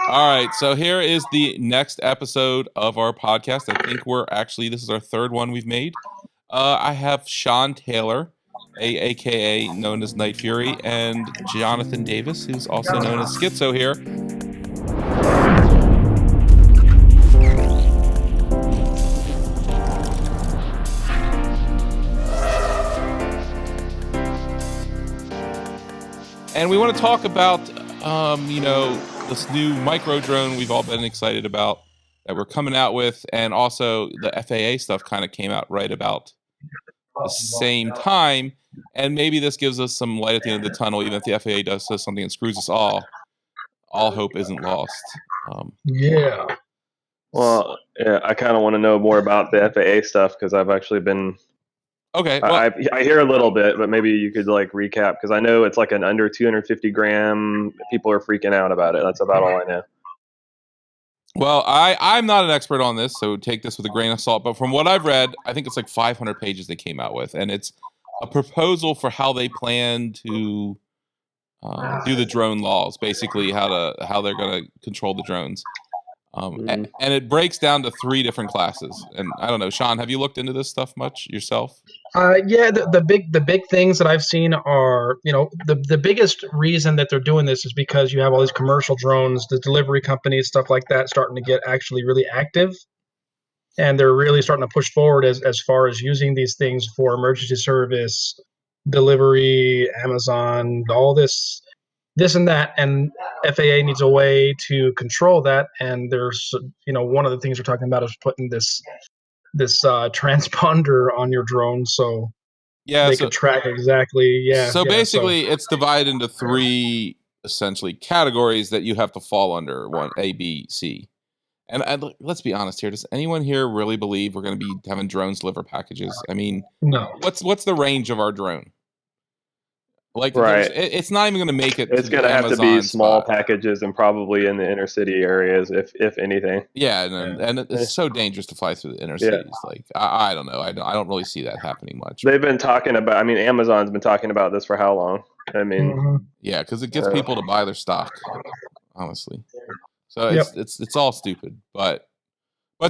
All right, so here is the next episode of our podcast. I think this is our third one we've made. I have Sean Taylor, aka known as NytFury, and Jonathan Davis, who's also known as Skitzo here. And we want to talk about, this new micro drone we've all been excited about that we're coming out with, and also the FAA stuff kind of came out right about the same time, and maybe this gives us some light at the end of the tunnel, even if the FAA does something and screws us all hope isn't lost. Well, yeah, I kind of want to know more about the FAA stuff because I've actually been. Okay. Well, I hear a little bit, but maybe you could recap because I know it's like an under 250 gram. People are freaking out about it. That's about all I know. Well, I'm not an expert on this, so take this with a grain of salt. But from what I've read, I think it's like 500 pages they came out with, and it's a proposal for how they plan to do the drone laws, basically how they're going to control the drones. And it breaks down to 3 different classes. And I don't know, Sean, have you looked into this stuff much yourself? Yeah, the big things that I've seen are, the biggest reason that they're doing this is because you have all these commercial drones, the delivery companies, stuff like that, starting to get actually really active. And they're really starting to push forward as far as using these things for emergency service, delivery, Amazon, all this and that, and FAA needs a way to control that. And there's, one of the things we're talking about is putting this transponder on your drone, so they can track exactly. Yeah. So basically, it's divided into 3 essentially categories that you have to fall under: 1, A, B, C. And let's be honest here. Does anyone here really believe we're going to be having drones deliver packages? I mean, no. What's the range of our drone? Right. It's not even going to make it. It's going to have to be small packages and probably in the inner city areas, if anything. Yeah, and it's so dangerous to fly through the inner cities. Like, I don't know. I don't really see that happening much. They've been talking about. I mean, Amazon's been talking about this for how long? I mean, yeah, because it gets people to buy their stock. Honestly, so it's all stupid. But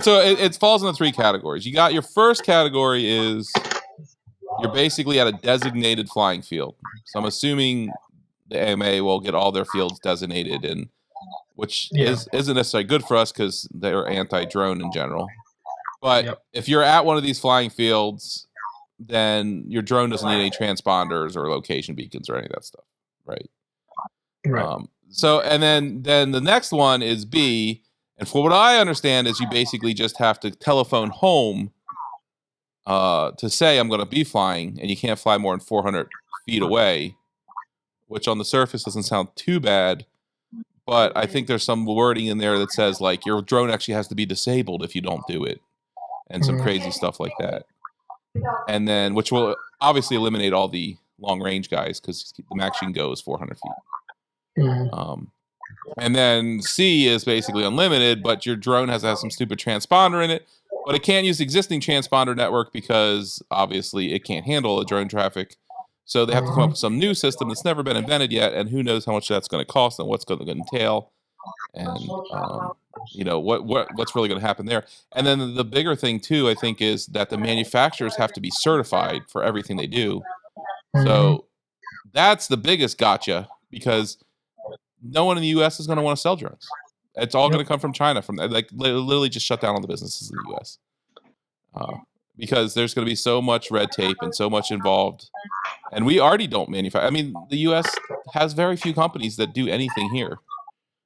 so it falls into 3 categories. You got your first category is. You're basically at a designated flying field. So I'm assuming the AMA will get all their fields designated, and which isn't necessarily good for us because they're anti-drone in general. But if you're at one of these flying fields, then your drone doesn't need any transponders or location beacons or any of that stuff, right? So and then the next one is B, and for what I understand is you basically just have to telephone home to say I'm going to be flying, and you can't fly more than 400 feet away, which on the surface doesn't sound too bad, but I think there's some wording in there that says your drone actually has to be disabled if you don't do it, and some crazy stuff like that. And then, which will obviously eliminate all the long range guys because the max you can go is 400 feet. And then C is basically unlimited, but your drone has to have some stupid transponder in it. But it can't use the existing transponder network because obviously it can't handle the drone traffic. So they have to come up with some new system that's never been invented yet, and who knows how much that's going to cost and what's going to entail, and what's really going to happen there. And then the bigger thing too, I think, is that the manufacturers have to be certified for everything they do. So that's the biggest gotcha because no one in the U.S. is going to want to sell drones. It's all going to come from China. From literally just shut down all the businesses in the U.S. Because there's going to be so much red tape and so much involved, and we already don't manufacture. I mean, the U.S. has very few companies that do anything here.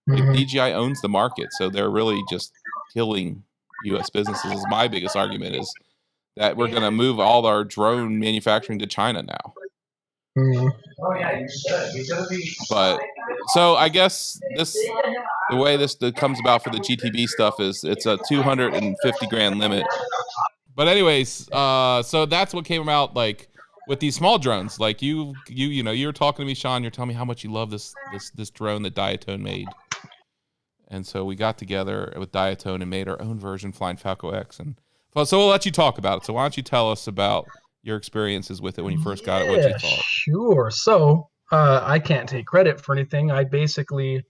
DJI owns the market, so they're really just killing U.S. businesses. My biggest argument is that we're going to move all our drone manufacturing to China now. But so I guess the way this comes about for the GTB stuff is it's a 250 grand limit. But anyways, so that's what came out with these small drones. Like you were talking to me, Sean. You're telling me how much you love this drone that Diatone made. And so we got together with Diatone and made our own version, Flying Falco X. And so we'll let you talk about it. So why don't you tell us about your experiences with it when you first got it, what you thought? Sure. So I can't take credit for anything. I basically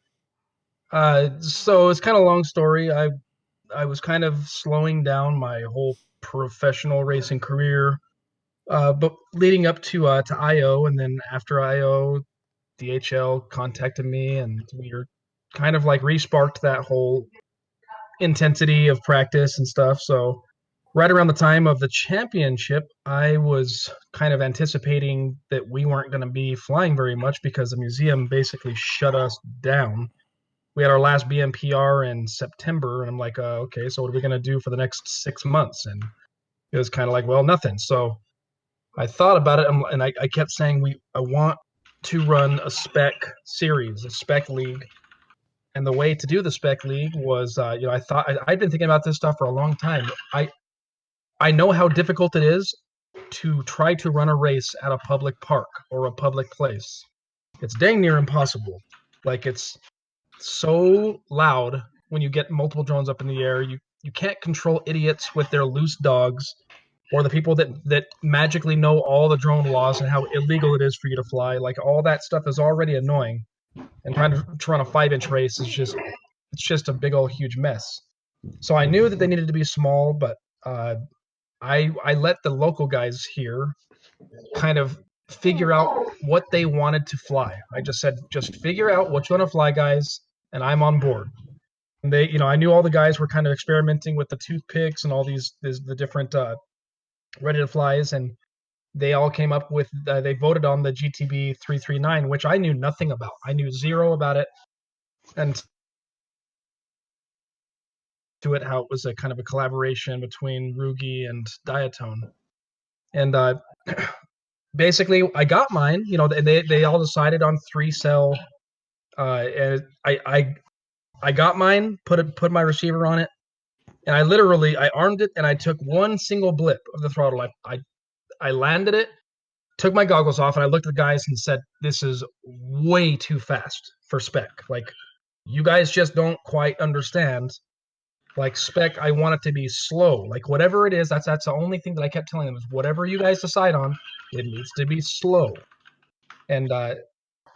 So it's kind of a long story. I was kind of slowing down my whole professional racing career, but leading up to IO, and then after IO, DHL contacted me, and we were kind of like resparked that whole intensity of practice and stuff. So right around the time of the championship, I was kind of anticipating that we weren't going to be flying very much because the museum basically shut us down. We had our last BMPR in September, and I'm like, okay, so what are we going to do for the next 6 months? And it was kind of like, well, nothing. So I thought about it, and I kept saying I want to run a spec series, a spec league. And the way to do the spec league was, I thought I'd been thinking about this stuff for a long time. I know how difficult it is to try to run a race at a public park or a public place. It's dang near impossible. Like, it's so loud when you get multiple drones up in the air. You can't control idiots with their loose dogs, or the people that magically know all the drone laws and how illegal it is for you to fly. Like, all that stuff is already annoying. And trying to run a 5-inch race is just a big old huge mess. So I knew that they needed to be small, but I let the local guys here kind of figure out what they wanted to fly. I just said, just figure out what you want to fly, guys, and I'm on board. And they, I knew all the guys were kind of experimenting with the toothpicks and all the different ready to flies, and they all came up with. They voted on the GTB 339, which I knew nothing about. I knew zero about it, and to it how it was a kind of a collaboration between Rugi and Diatone, and basically I got mine. They all decided on 3-cell, and I got mine, put my receiver on it, and I armed it, and I took one single blip of the throttle. I landed it, took my goggles off, and I looked at the guys and said, "This is way too fast for spec. Like, you guys just don't quite understand. Like, spec, I want it to be slow. Like, whatever it is, that's the only thing that I kept telling them is whatever you guys decide on, it needs to be slow." And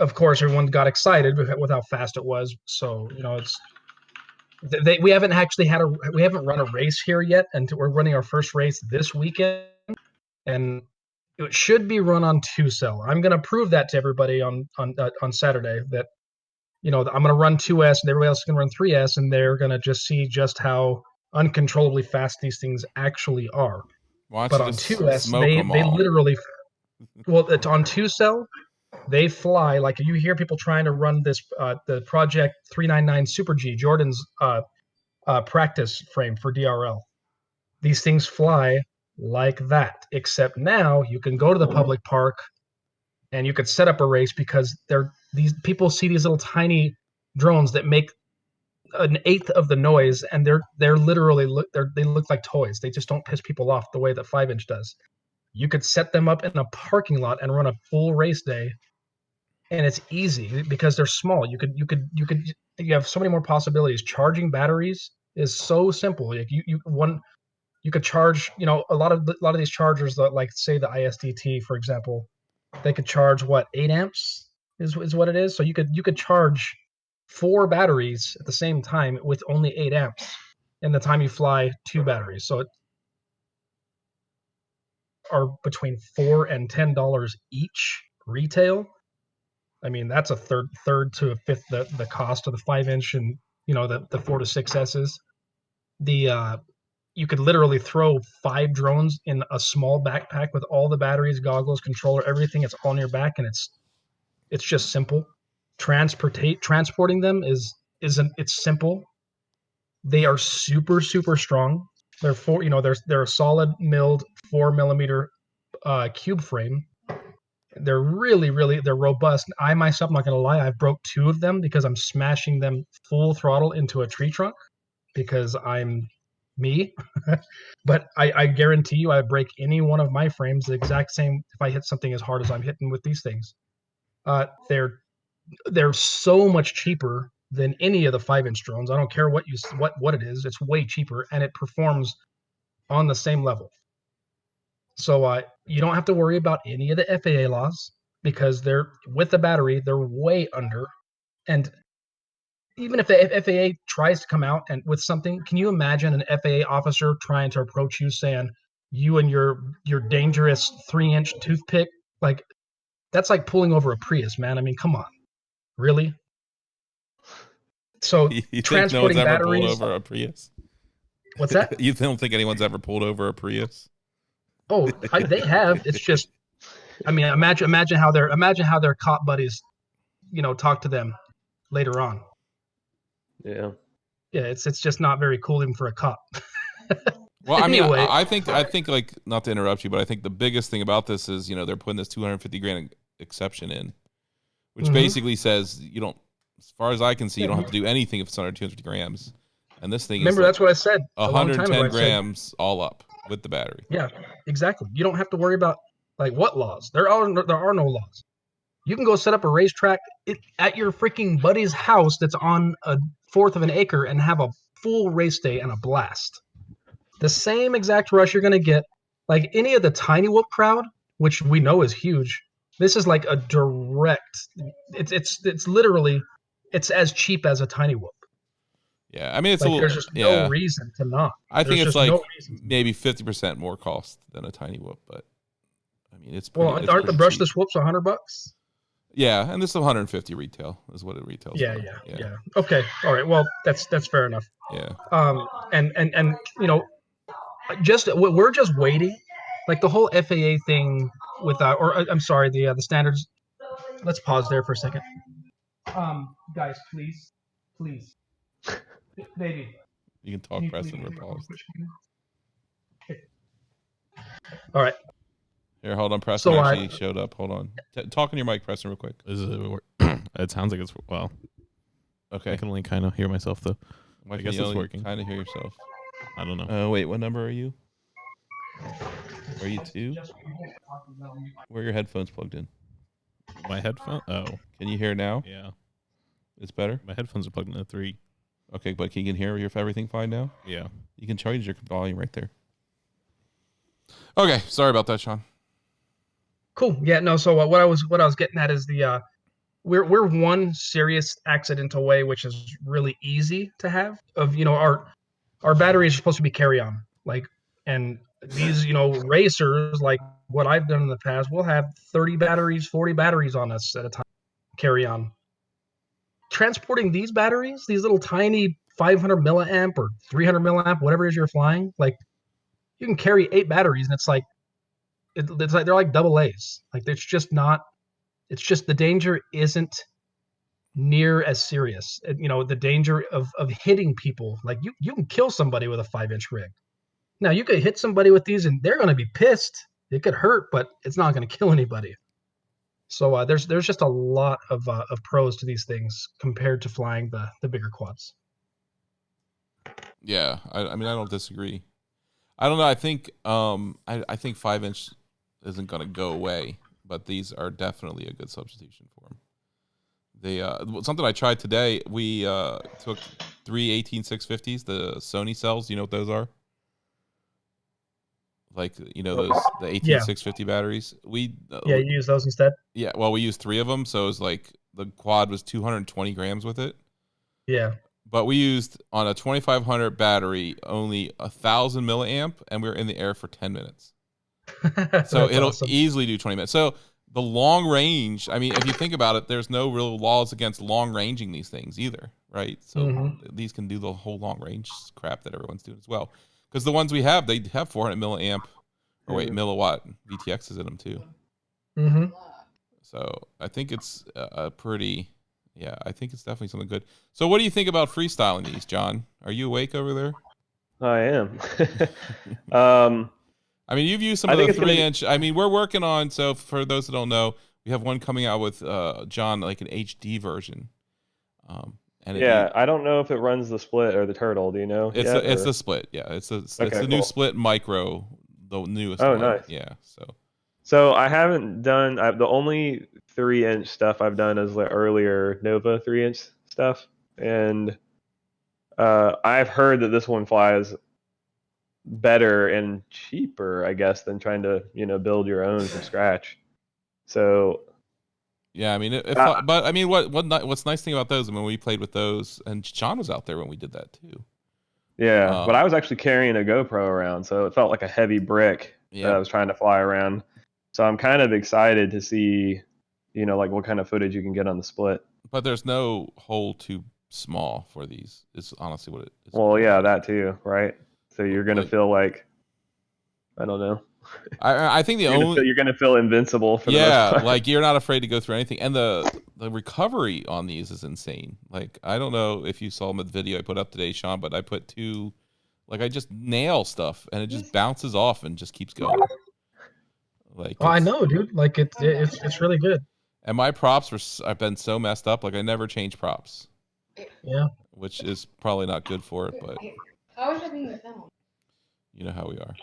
of course, everyone got excited with how fast it was. So it's we haven't run a race here yet, and we're running our first race this weekend, and it should be run on 2-cell. I'm going to prove that to everybody on Saturday that I'm going to run 2S and everybody else is going to run 3S, and they're going to just see just how uncontrollably fast these things actually are. Why don't But you on just 2S, smoke they them all? literally, well, it's on 2-cell. They fly like you hear people trying to run this the Project 399 Super G, Jordan's practice frame for DRL. These things fly like that, except now you can go to the public park and you could set up a race because these people see these little tiny drones that make an eighth of the noise, and they're literally they look like toys. They just don't piss people off the way that 5-inch does. You could set them up in a parking lot and run a full race day, and it's easy because they're small. You have so many more possibilities. Charging batteries is so simple. Like you could charge, a lot of these chargers that, like, say the ISDT, for example, they could charge 8 amps is what it is. So you could charge 4 batteries at the same time with only 8 amps in the time you fly 2 batteries. So it are between $4 and $10 each retail. I mean, that's a third to a fifth the cost of the 5-inch, and the 4 to 6S's. You could literally throw 5 drones in a small backpack with all the batteries, goggles, controller, everything. It's all on your back, and it's just simple. Transporting them it's simple. They are super super strong. They're a solid milled 4 millimeter cube frame. They're really they're robust. I myself, I'm not gonna lie, I've broke 2 of them because I'm smashing them full throttle into a tree trunk because I'm me. But I guarantee you I break any one of my frames the exact same if I hit something as hard as I'm hitting with these things. They're so much cheaper than any of the 5-inch drones. I don't care what it is. It's way cheaper, and it performs on the same level. So you don't have to worry about any of the FAA laws because they're with the battery. They're way under, and even if the FAA tries to come out and with something, can you imagine an FAA officer trying to approach you saying you and your dangerous 3-inch toothpick? Like, that's like pulling over a Prius, man. I mean, come on, really? So You think no one's transporting ever pulled batteries. over a Prius? What's that? You don't think anyone's ever pulled over a Prius? Oh, they have. It's just, I mean, imagine how their cop buddies, talk to them later on. Yeah. Yeah, it's just not very cool even for a cop. Well, I mean, Anyway. I think like, not to interrupt you, but I think the biggest thing about this is, they're putting this $250,000 exception in, which basically says you don't, as far as I can see, you don't have to do anything if it's under 250 grams. And this thing Remember, is that's what I said a long time 110 ago. grams all up with the battery. Yeah, exactly. You don't have to worry about what laws. There are no laws. You can go set up a racetrack at your freaking buddy's house that's on a fourth of an acre and have a full race day and a blast. The same exact rush you're going to get like any of the Tiny Whoop crowd, which we know is huge. This is like a direct. It's literally, it's as cheap as a Tiny Whoop. Yeah, I mean, it's like, there's just no reason to not. I think it's like maybe 50% more cost than a Tiny Whoop, but I mean, it's pretty. Well, aren't the brushless whoops $100? Yeah, and this is 150 retail is what it retails. Yeah. Okay, all right. Well, that's fair enough. Yeah. And we're just waiting, like the whole FAA thing with I'm sorry, the standards. Let's pause there for a second. Guys, please, baby. You can talk, Preston. We're paused. All right. Here, hold on. Preston actually showed up. Hold on. Talk in your mic, Preston, real quick. It sounds like it's well. Okay. I can only kind of hear myself though. I guess it's working. Kind of hear yourself. I don't know. Wait, what number are you? Are you 2? Where are your headphones plugged in? My headphone? Oh. Can you hear now? Yeah. It's better? My headphones are plugged into 3. Okay, but can you hear everything fine now? Yeah. You can change your volume right there. Okay, sorry about that, Sean. Cool. Yeah, no, so what I was getting at is we're one serious accident away, which is really easy to have. Of our batteries are supposed to be carry-on, like, and these racers, like what I've done in the past, will have 30 batteries, 40 batteries on us at a time, carry-on. Transporting these batteries, these little tiny 500 milliamp or 300 milliamp, whatever it is you're flying, like you can carry 8 batteries, and it's like they're like double A's. Like it's just the danger isn't near as serious. The danger of hitting people, like you can kill somebody with a 5-inch rig. Now you could hit somebody with these and they're going to be pissed. It could hurt, but it's not going to kill anybody. So there's just a lot of pros to these things compared to flying the bigger quads. Yeah, I mean, I don't disagree. I don't know. I think I think 5-inch isn't going to go away, but these are definitely a good substitution for them. They something I tried today. We took 3 18650s, the Sony cells. You know what those are? Like those the 18650 batteries. We you use those instead. Yeah, well, we used 3 of them, so it was like the quad was 220 grams with it. Yeah. But we used on a 2500 battery only 1,000 milliamp, and we were in the air for 10 minutes. So it'll easily do 20 minutes. So the long range, I mean, if you think about it, there's no real laws against long ranging these things either, right? So these can do the whole long range crap that everyone's doing as well. Because the ones we have, they have 400 milliwatt VTXs in them too. Mm-hmm. So I think it's a pretty... Yeah, I think it's definitely something good. So what do you think about freestyling these, John? Are you awake over there? I am. I mean, you've used some of the 3-inch. I mean, we're working on, so for those that don't know, we have one coming out with John, like an HD version. I don't know if it runs the split or the turtle. Do you know? It's the split. Yeah, it's the new split micro, the newest one. Nice. Yeah, So I haven't done the only 3-inch stuff I've done is the earlier Nova 3-inch stuff, and I've heard that this one flies better and cheaper, I guess, than trying to build your own from scratch. So Yeah, I mean, but I mean, what's nice thing about those? I mean, we played with those, and Sean was out there when we did that too. Yeah, but I was actually carrying a GoPro around, so it felt like a heavy brick that I was trying to fly around. So I'm kind of excited to see, like what kind of footage you can get on the split. But there's no hole too small for these. It's honestly what it is. Well, yeah, that too, right? So you're gonna feel like, I don't know. I think you're gonna feel invincible for the most part. Like you're not afraid to go through anything, and the recovery on these is insane. Like I don't know if you saw the video I put up today, Sean, but I put I just nail stuff and it just bounces off and just keeps going. Like I know, dude. Like it's really good. And my props I've been so messed up. Like I never change props. Yeah. Which is probably not good for it, but how is it being filmed? You know how we are.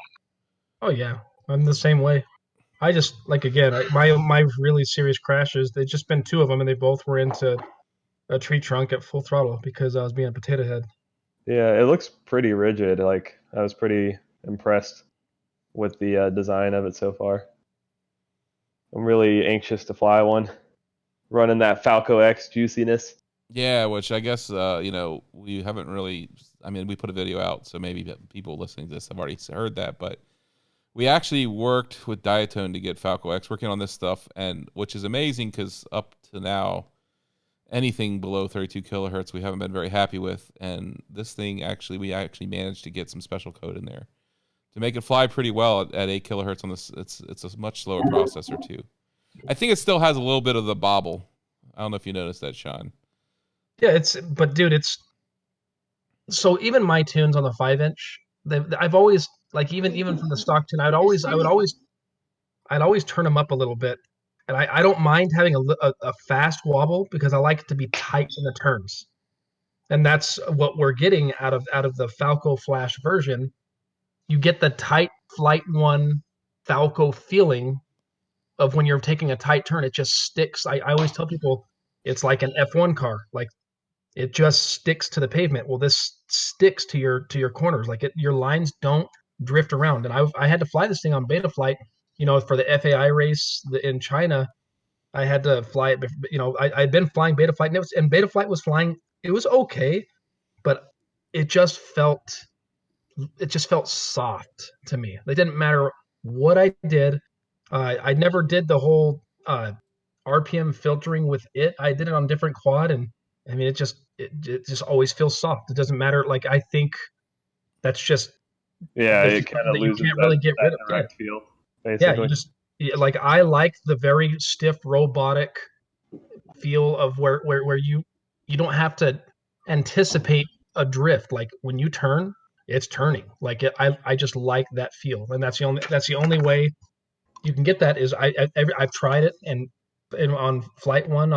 Oh yeah, I'm the same way. I just again, my really serious crashes. There's just been 2 of them, and they both were into a tree trunk at full throttle because I was being a potato head. Yeah, it looks pretty rigid. Like I was pretty impressed with the design of it so far. I'm really anxious to fly one, running that Falco X juiciness. Yeah, which I guess we haven't really. I mean, we put a video out, so maybe people listening to this have already heard that, but we actually worked with Diatone to get Falco X working on this stuff, and which is amazing because up to now, anything below 32 kilohertz we haven't been very happy with, and this thing we actually managed to get some special code in there to make it fly pretty well at 8 kilohertz on this. It's a much slower processor too. I think it still has a little bit of the bobble. I don't know if you noticed that, Sean. Yeah, but dude, it's so even my tunes on the 5-inch, I've always even from the stock tune, I'd always turn them up a little bit, and I don't mind having a fast wobble because I like it to be tight in the turns, and that's what we're getting out of the Falco Flash version. You get the tight FlightOne Falco feeling of when you're taking a tight turn. It just sticks. I always tell people it's like an F1 car, like it just sticks to the pavement. Well, this sticks to your corners, your lines don't drift around. And I had to fly this thing on beta flight, for the FAI race in China. I had to fly it. I'd been flying beta flight, and beta flight was flying. It was okay, but it just felt soft to me. It didn't matter what I did. I never did the whole RPM filtering with it. I did it on different quad, and I mean, it just always feels soft. It doesn't matter. Like I think that's just it kind of loses. You can't really get rid of direct feel. Basically. Yeah, I like the very stiff robotic feel of where you don't have to anticipate a drift. Like when you turn, it's turning. Like I just like that feel, and that's the only way you can get that. Is I've tried it and on FlightOne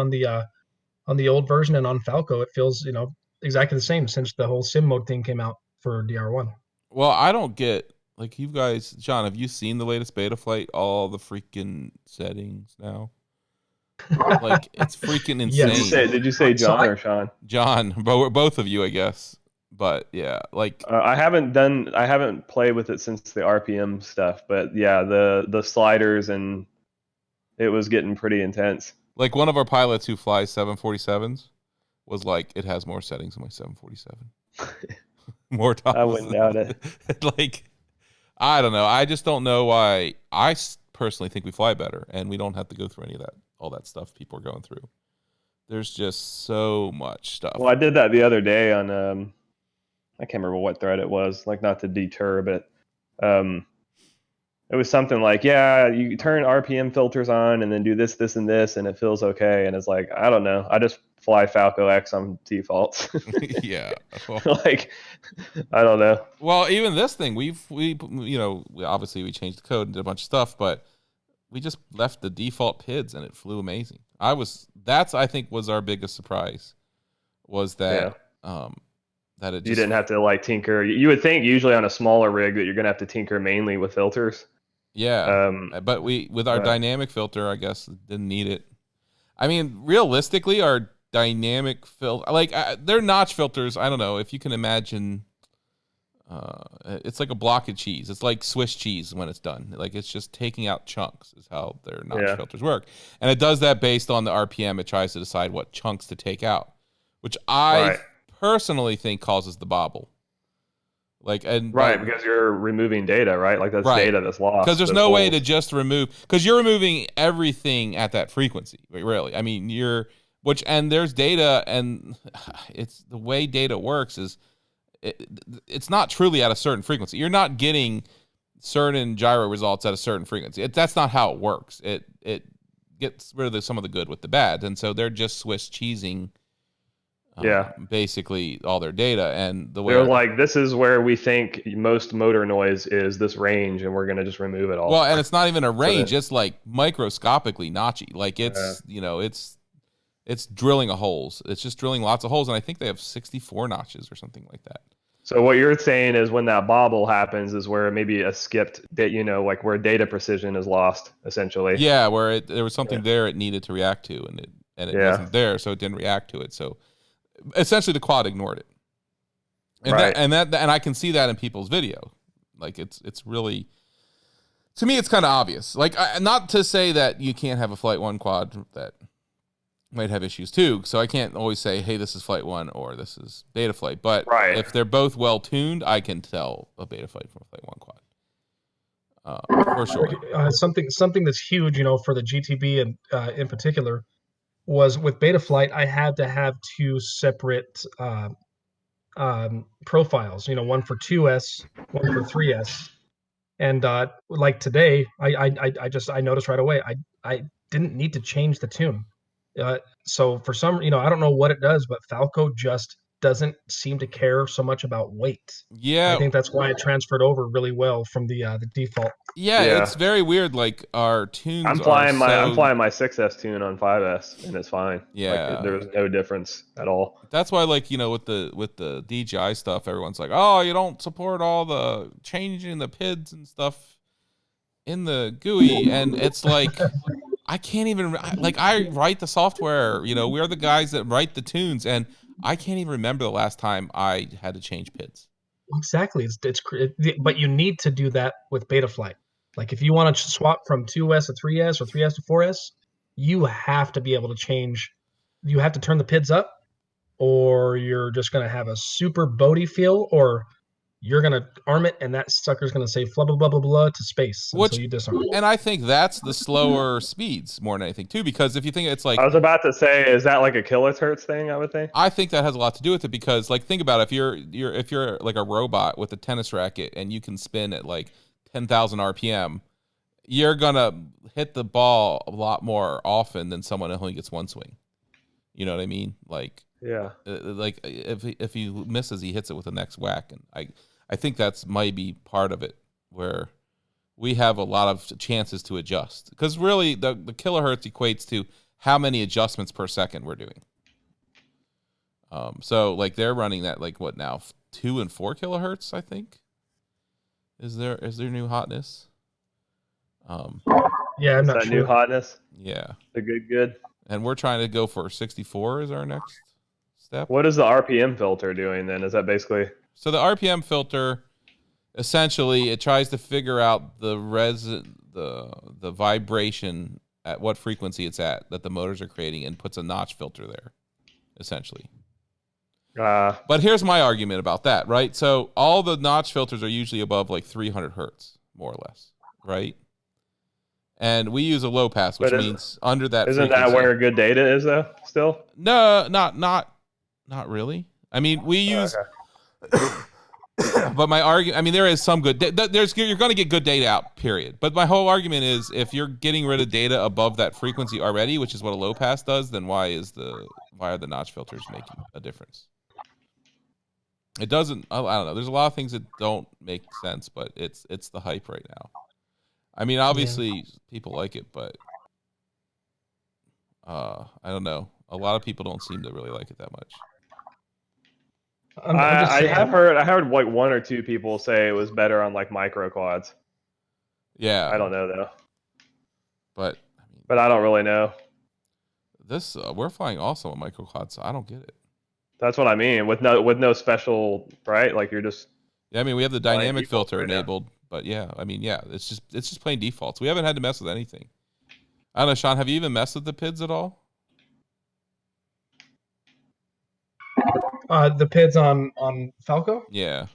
on the old version and on Falco, it feels exactly the same since the whole sim mode thing came out for DR1. Well, I don't get you guys, John. Have you seen the latest beta flight? All the freaking settings now. It's freaking insane. Yes. Did you say John or Sean? John, both of you, I guess. But yeah, I haven't played with it since the RPM stuff, but yeah, the sliders, and it was getting pretty intense. Like one of our pilots who flies 747s was like, it has more settings than my 747. More tops. I wouldn't doubt it. I don't know. I just don't know why. I personally think we fly better, and we don't have to go through any of all that stuff people are going through. There's just so much stuff. Well, I did that the other day on I can't remember what thread it was. Not to deter, but it was something like, yeah, you turn RPM filters on and then do this, this, and this, and it feels okay. And it's like, I don't know. I just fly Falco X on default. Yeah. Well, I don't know. Well, even this thing, we obviously we changed the code and did a bunch of stuff, but we just left the default PIDs and it flew amazing. I think was our biggest surprise was that, that it just, you didn't have to tinker. You would think usually on a smaller rig that you're going to have to tinker mainly with filters. Yeah. But with our dynamic filter, I guess didn't need it. I mean, realistically, our dynamic filter, they're notch filters. I don't know if you can imagine it's like a block of cheese. It's like Swiss cheese when it's done. Like it's just taking out chunks is how their notch filters work. And it does that based on the RPM. It tries to decide what chunks to take out, which I personally think causes the bobble. Because you're removing data, right? Like that's data that's lost. Because there's no way to just remove, because you're removing everything at that frequency, really. I mean, and there's data, and it's the way data works is it's not truly at a certain frequency. You're not getting certain gyro results at a certain frequency. That's not how it works. It gets rid of some of the good with the bad, and so they're just Swiss cheesing. Basically all their data, and the way they're like, this is where we think most motor noise is, this range, and we're going to just remove it all. Well, and it's not even a range, it's like microscopically notchy. Like it's it's drilling a holes. It's just drilling lots of holes, and I think they have 64 notches or something like that. So what you're saying is when that bobble happens is where maybe a skipped bit, like where data precision is lost, essentially. Yeah, where there was something there it needed to react to, and it wasn't there, so it didn't react to it. So essentially the quad ignored it, and and I can see that in people's video. Like it's really, to me, it's kind of obvious. Like not to say that you can't have a FlightOne quad that might have issues too. So I can't always say, hey, this is FlightOne or this is Betaflight. But if they're both well tuned, I can tell a Betaflight from a FlightOne quad. For sure. Something that's huge, for the GTB and in particular, was with Betaflight, I had to have two separate profiles, one for 2S, one for 3S. And like today, I noticed right away, I didn't need to change the tune. So for some, I don't know what it does, but Falco just doesn't seem to care so much about weight. Yeah, I think that's why it transferred over really well from the default. Yeah, it's very weird. Like our tunes. I'm flying my 6S tune on 5S, and it's fine. Yeah, like, there's no difference at all. That's why, like, with the DJI stuff, everyone's like, oh, you don't support all the changing the PIDs and stuff in the GUI, and it's like. I can't even, I write the software, we're the guys that write the tunes, and I can't even remember the last time I had to change PIDs. Exactly. But you need to do that with Betaflight. Like if you want to swap from 2S to 3S or 3S to 4S, you have to be able to change. You have to turn the PIDs up, or you're just going to have a super boaty feel, or you're going to arm it, and that sucker's going to say blah, blah, blah, blah, blah to space until you disarm it. And I think that's the slower speeds more than anything, too, because if you think it's like... I was about to say, is that like a kilohertz thing, I would think? I think that has a lot to do with it because, like, think about it. If you're like a robot with a tennis racket and you can spin at, like, 10,000 RPM, you're going to hit the ball a lot more often than someone who only gets one swing. You know what I mean? Like... Yeah. Like, if he misses, he hits it with the next whack, and I think that's maybe part of it, where we have a lot of chances to adjust. Because really, the kilohertz equates to how many adjustments per second we're doing. So, like, they're running that, like, what now? 2 and 4 kilohertz, I think? Is there new hotness? Yeah, I'm not that sure. New hotness? Yeah. The good. And we're trying to go for 64 is our next step. What is the RPM filter doing then? Is that basically... So the RPM filter, essentially, it tries to figure out the vibration at what frequency it's at that the motors are creating and puts a notch filter there, essentially. But here's my argument about that, right? So all the notch filters are usually above like 300 hertz, more or less, right? And we use a low pass, which means under that. Isn't that where good data is, though? Still? No, not really. I mean, we use. Okay. But my argument, I mean, there is some good. You're going to get good data out, period. But my whole argument is, if you're getting rid of data above that frequency already, which is what a low pass does, then why are the notch filters making a difference? It doesn't. I don't know. There's a lot of things that don't make sense, but it's the hype right now. I mean, obviously people like it, but I don't know. A lot of people don't seem to really like it that much. I heard like 1 or 2 people say it was better on like micro quads. Yeah. I don't know though. But I don't really know. This we're flying also on micro quads, so I don't get it. That's what I mean with no special, right? Like you're just Yeah, I mean, we have the dynamic default filter right now. enabled, but yeah, I mean, yeah, it's just plain defaults. We haven't had to mess with anything. I don't know, Sean, have you even messed with the PIDs at all? The PIDs on Falco. Yeah.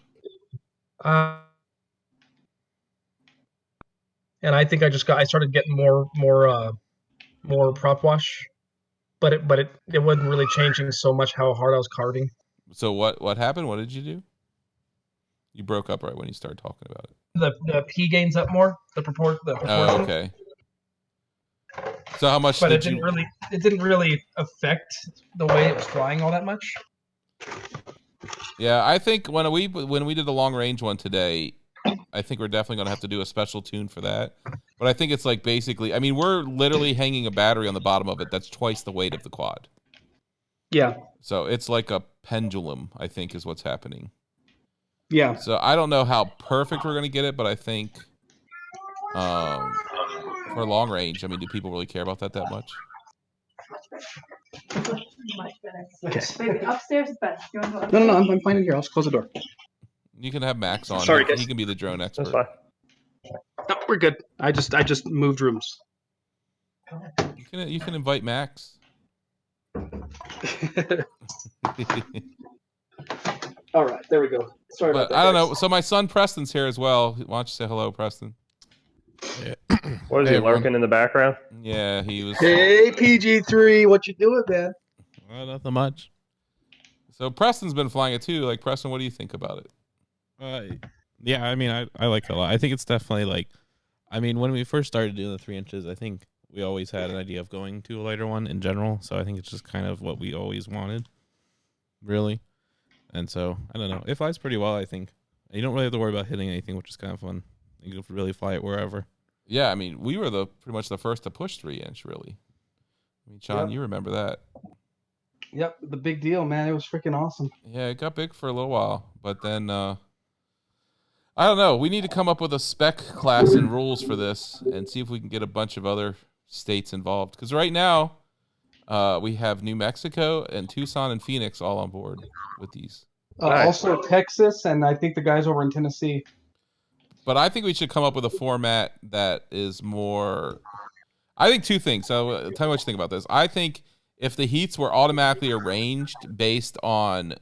And I think I started getting more prop wash, but it wasn't really changing so much how hard I was carving. So what happened? What did you do? You broke up right when you started talking about it. The P gains up more, the proportion. Oh, okay. So how much But did it didn't really affect the way it was flying all that much. Yeah, I think when we did the long range one today, I think we're definitely going to have to do a special tune for that. But I think it's like basically, I mean, we're literally hanging a battery on the bottom of it that's twice the weight of the quad. Yeah. So it's like a pendulum, I think, is what's happening. Yeah. So I don't know how perfect we're going to get it, but I think for long range, I mean, do people really care about that much? Okay. Maybe upstairs is best. Do you want to go upstairs? No, I'm fine in here. I'll just close the door. You can have Max on. Sorry, he guys. can be the drone expert. That's fine. No, we're good. I just moved rooms. You can invite Max. All right, there we go. Sorry about But that. I don't guys. know. So my son Preston's here as well. Why don't you say hello, Preston? Yeah. What is Hey, he everyone. lurking in the background? Yeah, he was. Hey, PG3, what you doing, man? Nothing much. So Preston's been flying it too. Like Preston, what do you think about it? Yeah, I mean, I like it a lot. I think it's definitely like, I mean, when we first started doing the 3 inches, I think we always had an idea of going to a lighter one in general. So I think it's just kind of what we always wanted, really. And so I don't know. It flies pretty well, I think. You don't really have to worry about hitting anything, which is kind of fun. You can really fly it wherever. Yeah, I mean, we were pretty much the first to push 3 inch, really. I mean, Sean, Yep. you remember that? Yep, the big deal, man. It was freaking awesome. Yeah, it got big for a little while, but then I don't know. We need to come up with a spec class and rules for this, and see if we can get a bunch of other states involved. Because right now, we have New Mexico and Tucson and Phoenix all on board with these. Nice. Also Texas, and I think the guys over in Tennessee. But I think we should come up with a format that is more. I think two things. So tell me what you think about this. I think if the heats were automatically arranged based on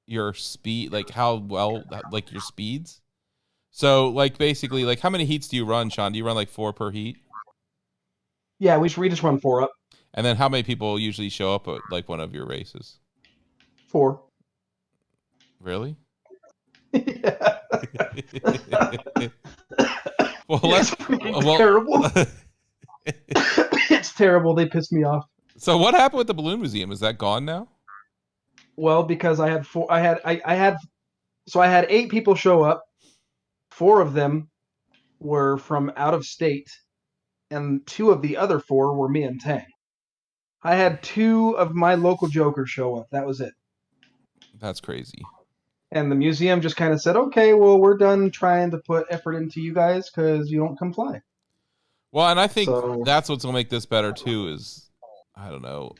your speed, like how well, like your speeds. So like basically, like how many heats do you run, Sean? Do you run like 4 per heat? Yeah, we just run 4 up. And then how many people usually show up at like one of your races? 4. Really? Yeah. Well, It's terrible. It's terrible. They pissed me off. So what happened with the balloon museum? Is that gone now? Well, because I had 8 people show up. 4 of them were from out of state, and 2 of the other 4 were me and Tang. I had 2 of my local jokers show up. That was it. That's crazy. And the museum just kind of said, okay, well, we're done trying to put effort into you guys because you don't come fly. Well, and I think So- that's what's going to make this better, too, is, I don't know.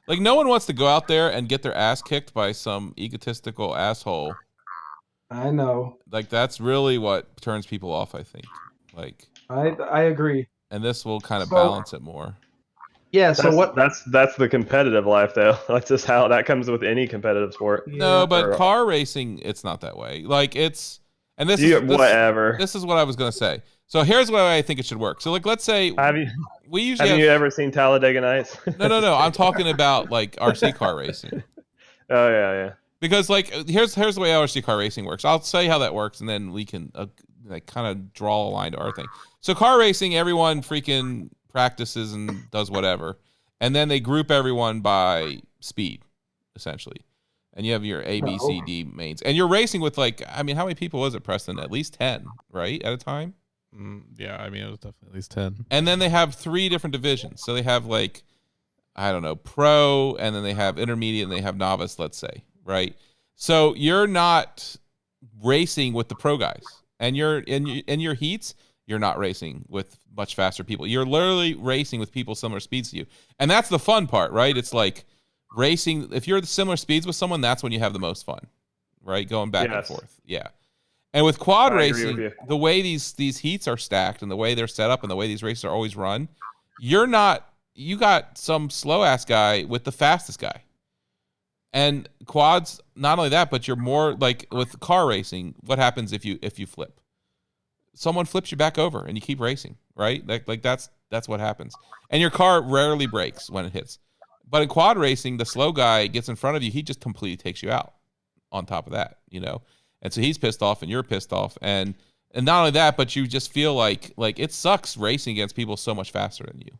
Like, no one wants to go out there and get their ass kicked by some egotistical asshole. I know. Like, that's really what turns people off, I think. Like, I agree. and this will kind of So- balance it more. Yeah, so what... That's the competitive life, though. That's just how that comes with any competitive sport. No, but Or- car racing, it's not that way. Like, it's... And this You, is... This, whatever. this is what I was going to say. So here's what I think it should work. So, like, let's say... Have you we usually have you ever seen Talladega Nights? No. I'm talking about, like, RC car racing. Oh yeah. Because, like, here's the way RC car racing works. I'll say how that works, and then we can like kind of draw a line to our thing. So car racing, everyone freaking practices and does whatever, and then they group everyone by speed, essentially. And you have your A, B, C, D mains, and you're racing with, like, I mean, how many people was it, Preston? At least 10, right, at a time. Yeah, I mean, it was definitely at least 10. And then they have 3 different divisions. So they have, like, I don't know, pro, and then they have intermediate, and they have novice, let's say, right? So you're not racing with the pro guys, and you're in your heats, you're not racing with much faster people. You're literally racing with people similar speeds to you, and that's the fun part, right? It's like racing. If you're the similar speeds with someone, that's when you have the most fun, right? Going back and Yes. forth, yeah. And with quad I agree with racing, you. the way these heats are stacked and the way they're set up and the way these races are always run, you got some slow ass guy with the fastest guy. And quads, not only that, but you're more like with car racing, what happens if you flip? Someone flips you back over and you keep racing, right? Like that's what happens. And your car rarely breaks when it hits. But in quad racing, the slow guy gets in front of you, he just completely takes you out on top of that, you know? And so he's pissed off and you're pissed off. And not only that, but you just feel like it sucks racing against people so much faster than you.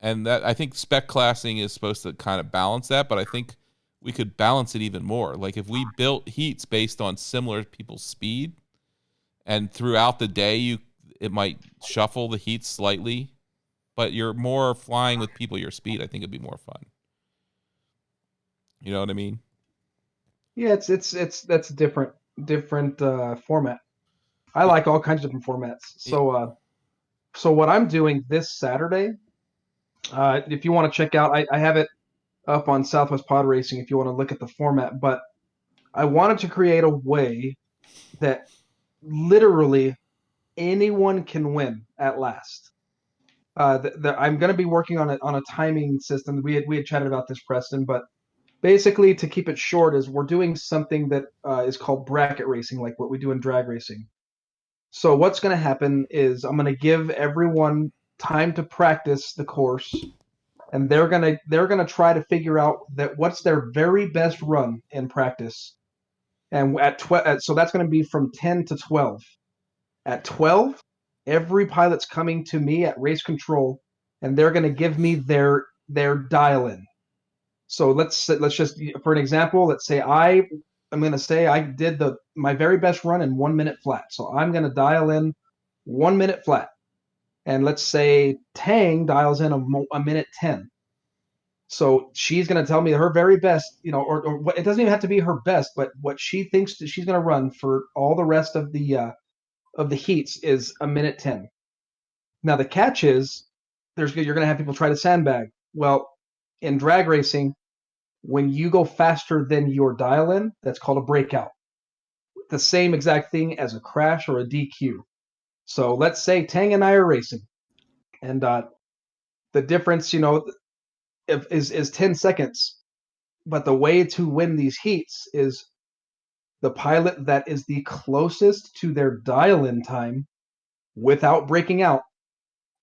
And that, I think spec classing is supposed to kind of balance that, but I think we could balance it even more. Like if we built heats based on similar people's speed, and throughout the day it might shuffle the heats slightly, but you're more flying with people your speed, I think it'd be more fun. You know what I mean? Yeah, that's a different format. I like all kinds of different formats. So what I'm doing this Saturday, if you want to check out, I have it up on Southwest Pod Racing if you want to look at the format, but I wanted to create a way that literally anyone can win at last. I'm going to be working on a timing system. We had chatted about this, Preston, but basically to keep it short is we're doing something that is called bracket racing, like what we do in drag racing. So what's going to happen is I'm going to give everyone time to practice the course, and they're gonna try to figure out that what's their very best run in practice. And so that's going to be from 10 to 12. At 12, every pilot's coming to me at race control, and they're going to give me their dial in. So let's just, for an example, let's say I'm going to say I did my very best run in 1 minute flat. So I'm going to dial in 1 minute flat. And let's say Tang dials in a minute 10. So she's going to tell me her very best, or it doesn't even have to be her best, but what she thinks that she's going to run for all the rest of the heats is a minute 10. Now the catch is you're going to have people try to sandbag. Well, in drag racing, when you go faster than your dial-in, that's called a breakout. The same exact thing as a crash or a DQ. So let's say Tang and I are racing, and the difference, is 10 seconds. But the way to win these heats is the pilot that is the closest to their dial-in time without breaking out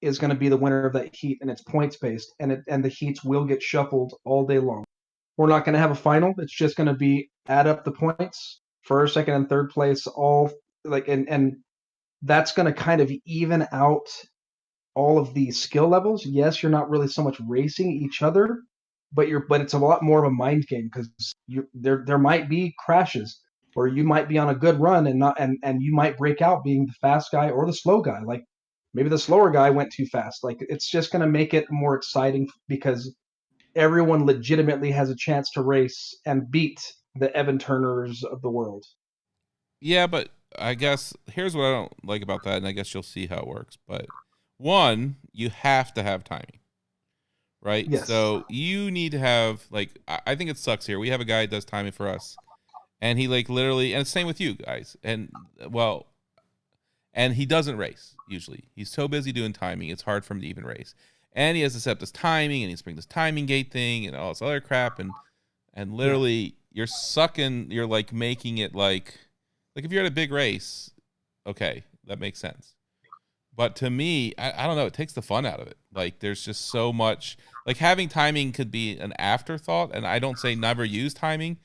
is going to be the winner of that heat, and it's points based, and the heats will get shuffled all day long. We're not going to have a final. It's just going to be add up the points, first, second, and third place, all and that's going to kind of even out all of the skill levels. Yes, you're not really so much racing each other, but it's a lot more of a mind game because there might be crashes, or you might be on a good run and you might break out being the fast guy or the slow guy. Like maybe the slower guy went too fast. Like it's just going to make it more exciting because everyone legitimately has a chance to race and beat the Evan Turners of the world. Yeah, but I guess here's what I don't like about that, and I guess you'll see how it works. But one, you have to have timing, right? Yes. So you need to have I think it sucks here. We have a guy that does timing for us, and he literally, and it's same with you guys, and he doesn't race usually. He's so busy doing timing, it's hard for him to even race. And he has to set up this timing, and he's bring this timing gate thing and all this other crap, and literally you're making it like if you're at a big race, okay, that makes sense. But to me, I don't know, it takes the fun out of it. Like there's just so much, having timing could be an afterthought, and I don't say never use timing,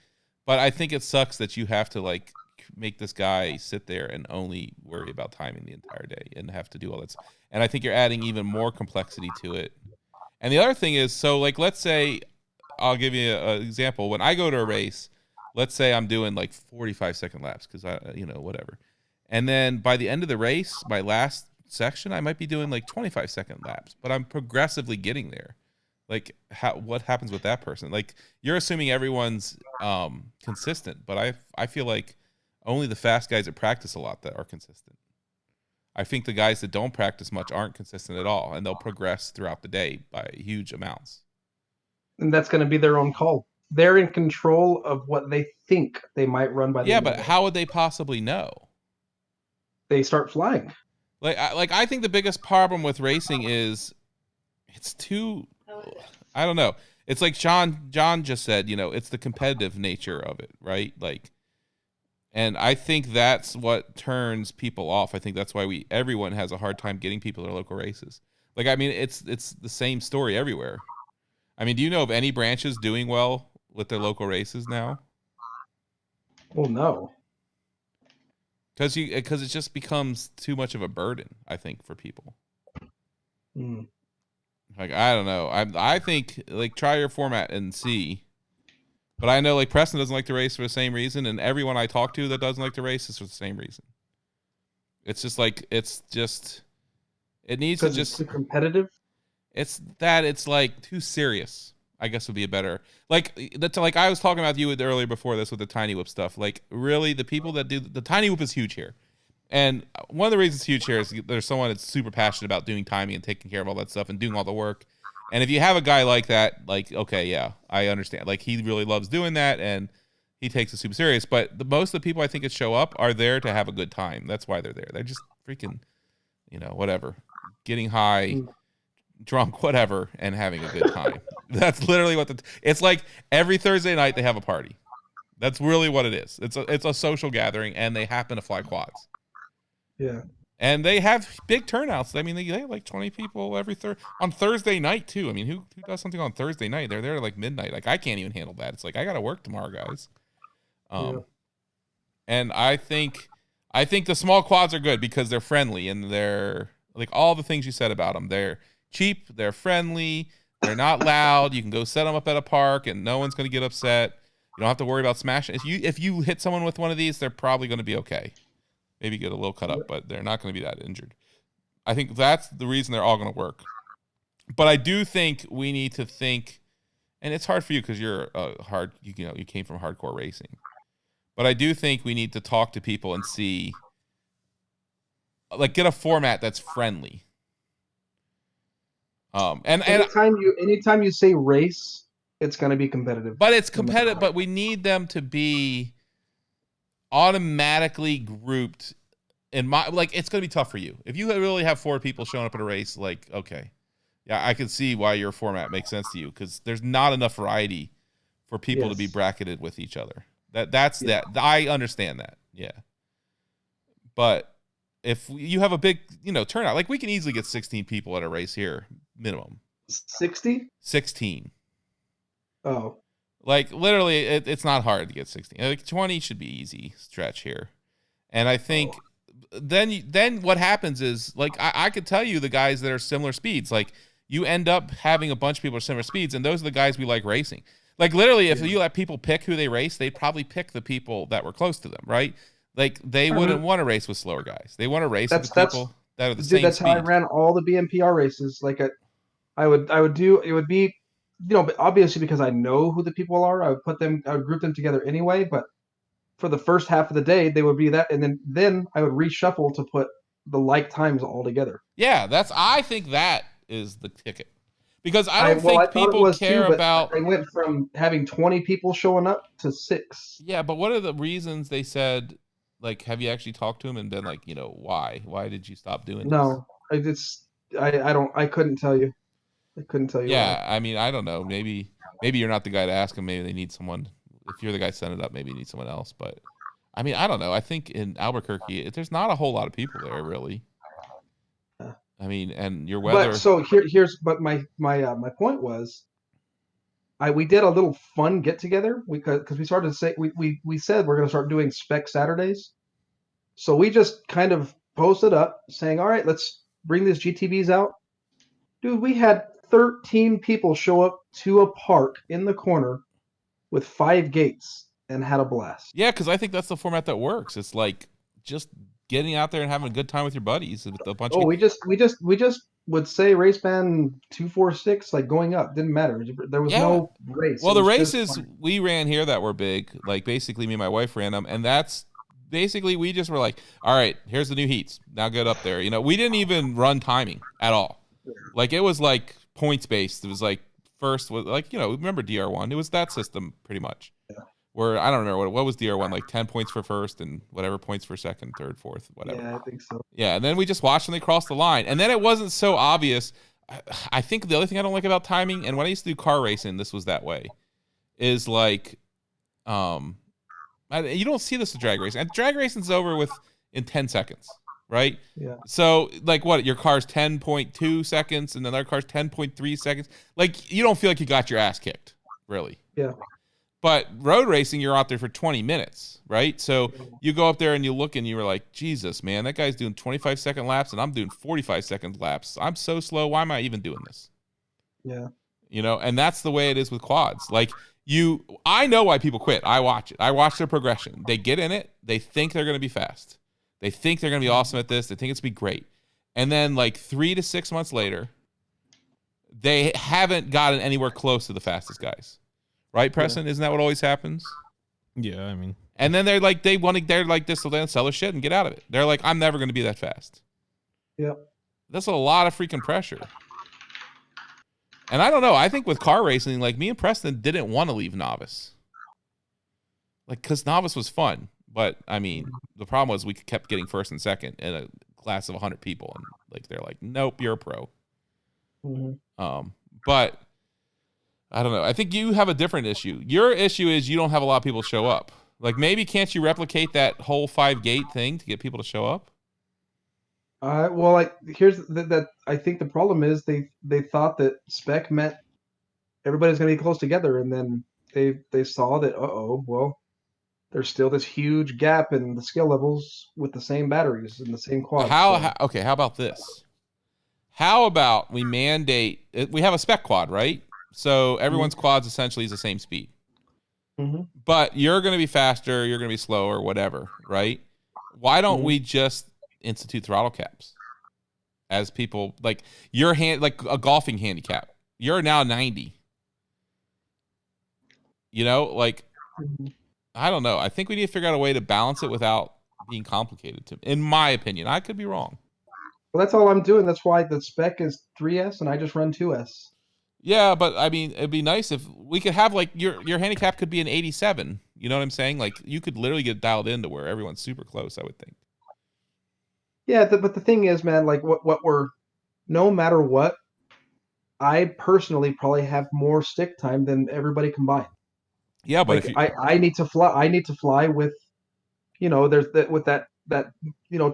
but I think it sucks that you have to make this guy sit there and only worry about timing the entire day and have to do all that. And I think you're adding even more complexity to it. And the other thing is, so let's say, I'll give you an example. When I go to a race, let's say I'm doing 45-second laps because whatever. And then by the end of the race, my last section, I might be doing 25-second laps, but I'm progressively getting there. What happens with that person? You're assuming everyone's consistent, but I feel like only the fast guys that practice a lot that are consistent. I think the guys that don't practice much aren't consistent at all, and they'll progress throughout the day by huge amounts. And that's going to be their own call. they're in control of what they think they might run by the Yeah, end of but the day. how would they possibly know? They start flying. I think the biggest problem with racing is it's too. I don't know. It's like John just said. It's the competitive nature of it, right? And I think that's what turns people off. I think that's why everyone has a hard time getting people to their local races. It's the same story everywhere. Do you know of any branches doing well with their local races now? Well, no. Because it just becomes too much of a burden, I think, for people. Mm. I don't know. I think try your format and see. But I know Preston doesn't like to race for the same reason, and everyone I talk to that doesn't like to race is for the same reason. It's just it needs to just too competitive. It's too serious, I guess would be a better I was talking about you earlier before this with the tiny whip stuff. Really, the people that do the tiny whip is huge here, and one of the reasons it's huge here is there's someone that's super passionate about doing timing and taking care of all that stuff and doing all the work. And if you have a guy like that, okay, yeah, I understand. He really loves doing that and he takes it super serious. But most of the people I think that show up are there to have a good time. That's why they're there. They're just freaking, whatever, getting high, drunk, whatever, and having a good time. That's literally what it's like. Every Thursday night they have a party. That's really what it is. It's a social gathering, and they happen to fly quads. Yeah. And they have big turnouts. They have 20 people on Thursday night too. Who does something on Thursday night? They're there midnight. I can't even handle that. It's I got to work tomorrow, guys. And I think the small quads are good because they're friendly and they're all the things you said about them. They're cheap. They're friendly. They're not loud. You can go set them up at a park and no one's going to get upset. You don't have to worry about smashing. If you hit someone with one of these, they're probably going to be okay. Maybe get a little cut up, but they're not going to be that injured. I think that's the reason they're all going to work. But I do think we need to think, and it's hard for you because you're you came from hardcore racing. But I do think we need to talk to people and see, get a format that's friendly. Anytime you say race, it's going to be competitive. But it's competitive. But we need them to be automatically grouped in it's going to be tough for you. If you really have 4 people showing up at a race, okay. Yeah, I can see why your format makes sense to you because there's not enough variety for people to be bracketed with each other. That's I understand that. Yeah. But if you have a big, turnout, we can easily get 16 people at a race here, minimum. 60? 16. Oh. Literally, it's not hard to get 16. 20 should be easy stretch here. And I think then what happens is, I could tell you the guys that are similar speeds. You end up having a bunch of people at similar speeds, and those are the guys we like racing. Literally, if you let people pick who they race, they'd probably pick the people that were close to them, right? They wouldn't want to race with slower guys. They want to race with the people that are the same that's speed. How I ran all the BMPR races. I would do, it would be, obviously because I know who the people are, I would group them together anyway, but for the first half of the day, they would be that, and then I would reshuffle to put the like times all together. Yeah, I think that is the ticket. Because I don't think people care about... They went from having 20 people showing up to 6. Yeah, but what are the reasons they said, have you actually talked to them and been why? Why did you stop doing this? No, I couldn't tell you. I couldn't tell you. Yeah, why. I don't know. Maybe you're not the guy to ask them. Maybe they need someone. If you're the guy setting it up, maybe you need someone else. But I don't know. I think in Albuquerque, there's not a whole lot of people there, really. And your weather. But so here's my point was, we did a little fun get together because we started to say we said we're going to start doing Spec Saturdays. So we just kind of posted up saying, all right, let's bring these GTVs out. Dude, we had 13 people show up to a park in the corner with 5 gates and had a blast. Yeah, because I think that's the format that works. It's just getting out there and having a good time with your buddies with a bunch of... we just would say race band 246 going up. Didn't matter. There was no race. Well, the races we ran here that were big, basically me and my wife ran them, and that's basically we just were all right, here's the new heats. Now get up there. We didn't even run timing at all. It was points based. It was first was like, remember DR1? It was that system pretty much. Yeah. Where I don't remember what was DR1, like 10 points for first and whatever points for second, third, fourth, whatever. Yeah, I think so. Yeah, and then we just watched them, they cross the line. And then it wasn't so obvious. I think the other thing I don't like about timing, and when I used to do car racing, this was that way, is like, you don't see this with drag racing. And drag racing's over in 10 seconds, right? Yeah. So, like, what? Your car's 10.2 seconds, and another car's 10.3 seconds. Like, you don't feel like you got your ass kicked, really. Yeah. But road racing, you're out there for 20 minutes, right? So you go up there and you look and you were like, Jesus, man, that guy's doing 25-second laps and I'm doing 45-second laps. I'm so slow. Why am I even doing this? Yeah. And that's the way it is with quads. Like, I know why people quit. I watch it. I watch their progression. They get in it. They think they're going to be fast. They think they're going to be awesome at this. They think it's going to be great. And then like 3 to 6 months later, they haven't gotten anywhere close to the fastest guys. Right, Preston? Yeah. Isn't that what always happens? Yeah, I mean. And then they're like, they're like this, so they'll sell their shit and get out of it. They're like, I'm never going to be that fast. Yep. That's a lot of freaking pressure. And I don't know. I think with car racing, like me and Preston didn't want to leave novice. Like, because novice was fun. But, I mean, the problem was we kept getting first and second in a class of 100 people. And, like, they're like, nope, you're a pro. Mm-hmm. But I don't know. I think you have a different issue. Your issue is you don't have a lot of people show up. Like, maybe can't you replicate that whole 5-gate thing to get people to show up? Well, here's that. I think the problem is they thought that Spec meant everybody's going to be close together, and then they saw that well, there's still this huge gap in the skill levels with the same batteries and the same quads. Okay, how about this? How about we mandate? We have a Spec quad, right? So everyone's quads essentially is the same speed. Mm-hmm. But you're going to be faster, you're going to be slower, whatever, right? Why don't we just institute throttle caps as people, like like a golfing handicap? You're now 90. Like, I don't know. I think we need to figure out a way to balance it without being complicated, in my opinion. I could be wrong. Well, that's all I'm doing. That's why the Spec is 3S and I just run 2S. Yeah, but I mean, it'd be nice if we could have like your handicap could be an 87. You know what I'm saying? Like you could literally get dialed into where everyone's super close, I would think. Yeah, but the thing is, man, like what we're, no matter what, I personally probably have more stick time than everybody combined. Yeah, but like I need to fly. I need to fly with, there's with that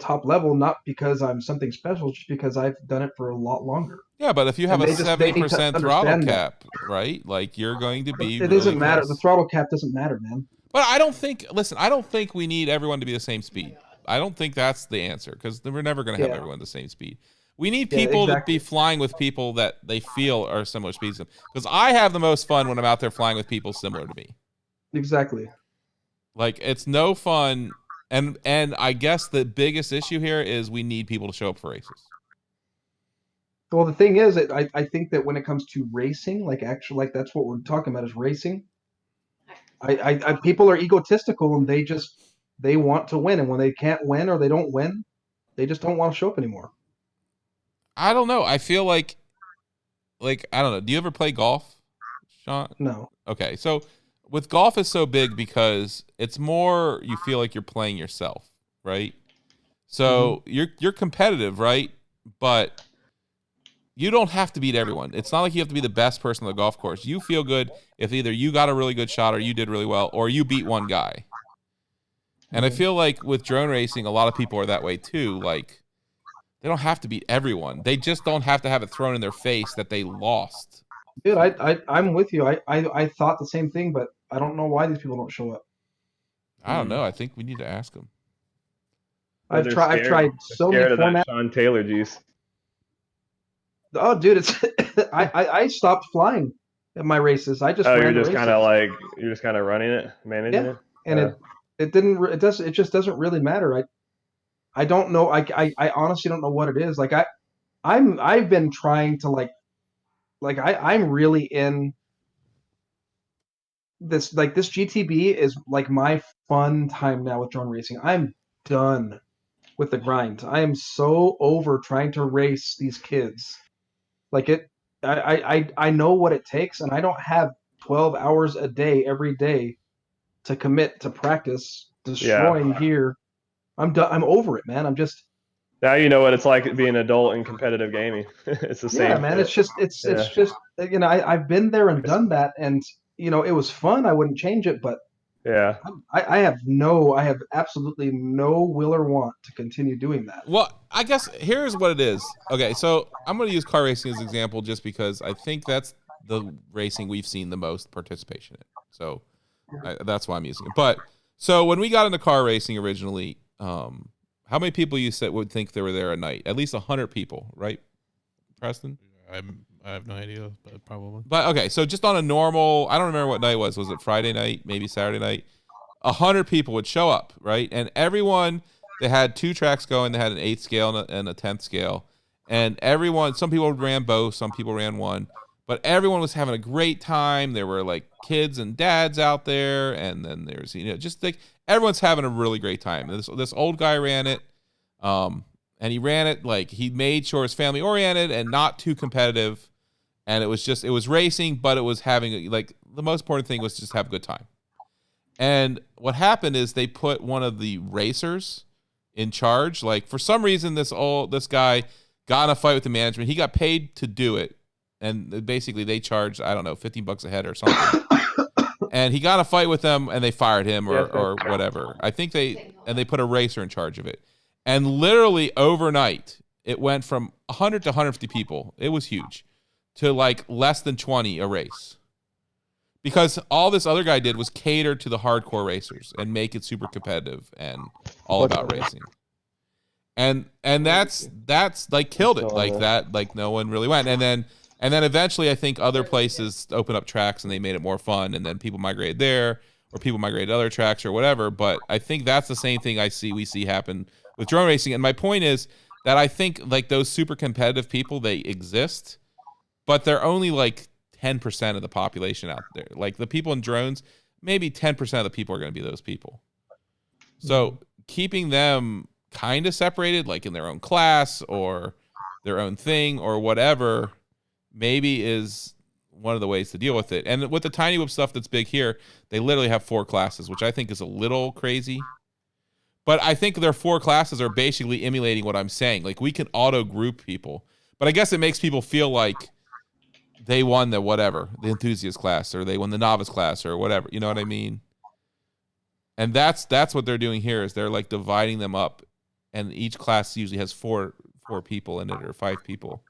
top level, not because I'm something special, just because I've done it for a lot longer. Yeah, but if you have a 70% throttle cap, right? Like you're going to be. It doesn't matter. The throttle cap doesn't matter, man. But I don't think we need everyone to be the same speed. I don't think that's the answer because we're never going to have everyone the same speed. We need people to be flying with people that they feel are similar speeds to them. Because I have the most fun when I'm out there flying with people similar to me. Exactly. Like it's no fun, and I guess the biggest issue here is we need people to show up for races. Well, the thing is, I think that when it comes to racing, like that's what we're talking about is racing. I people are egotistical and they want to win, and when they can't win or they don't win, they just don't want to show up anymore. I don't know. I feel like I don't know. Do you ever play golf, Sean? No. Okay, so with golf is so big because it's more you feel like you're playing yourself, right? So you're competitive, right? But you don't have to beat everyone. It's not like you have to be the best person on the golf course. You feel good if either you got a really good shot or you did really well or you beat one guy. And I feel like with drone racing, a lot of people are that way too. Like they don't have to beat everyone. They just don't have to have it thrown in their face that they lost. Dude, I'm with you. I thought the same thing, but I don't know why these people don't show up. I don't know. I think we need to ask them. I've tried so many formats. Sean Taylor juice. Oh, dude, it's I stopped flying at my races. I just you're just kind of running it, managing it, and it just doesn't really matter. I don't know. I honestly don't know what it is. Like I've been trying to I'm really in this. Like this GTB is like my fun time now with drone racing. I'm done with the grind. I am so over trying to race these kids. Like I know what it takes, and I don't have 12 hours a day every day to commit to practice destroying gear. I'm done. I'm over it, man. I'm just. Now you know what it's like being an adult in competitive gaming. It's the same. Yeah, man. Shit. It's just I've been there and done that, and it was fun. I wouldn't change it, but yeah, I have absolutely no will or want to continue doing that. Well, I guess here's what it is. Okay, so I'm going to use car racing as an example just because I think that's the racing we've seen the most participation in. So that's why I'm using it. But so when we got into car racing originally, how many people you said would think they were there a night? At least 100 people, right, Preston? I have no idea, but probably. But okay, so just on a normal, I don't remember what night it was. Was it Friday night? Maybe Saturday night? 100 people would show up, right? And everyone, they had 2 tracks going. They had an 8th scale and a 10th scale. And everyone, some people ran both, some people ran one. But everyone was having a great time. There were like kids and dads out there. And then there's, just like everyone's having a really great time. This old guy ran it. And he ran it like he made sure it's family oriented and not too competitive. And it was racing, but it was having like the most important thing was just have a good time. And what happened is they put one of the racers in charge. Like for some reason, this guy got in a fight with the management. He got paid to do it. And basically they charged, I don't know, $15 a head or something. And he got in a fight with them and they fired him or whatever. I think they put a racer in charge of it. And literally overnight, it went from 100 to 150 people. It was huge. To like less than 20 a race. Because all this other guy did was cater to the hardcore racers and make it super competitive and all about racing. And that's like killed it. Like that, like no one really went. And then eventually I think other places opened up tracks and they made it more fun, and then people migrated there or people migrated to other tracks or whatever. But I think that's the same thing we see happen with drone racing. And my point is that I think like those super competitive people, they exist, but they're only like 10% of the population out there. Like the people in drones, maybe 10% of the people are going to be those people. So keeping them kind of separated, like in their own class or their own thing or whatever, maybe is one of the ways to deal with it. And with the Tiny Whip stuff that's big here, they literally have 4 classes, which I think is a little crazy. But I think their 4 classes are basically emulating what I'm saying. Like we can auto group people, but I guess it makes people feel like they won the enthusiast class, or they won the novice class, or whatever. You know what I mean? And that's what they're doing here is they're like dividing them up, and each class usually has 4 people in it or 5 people.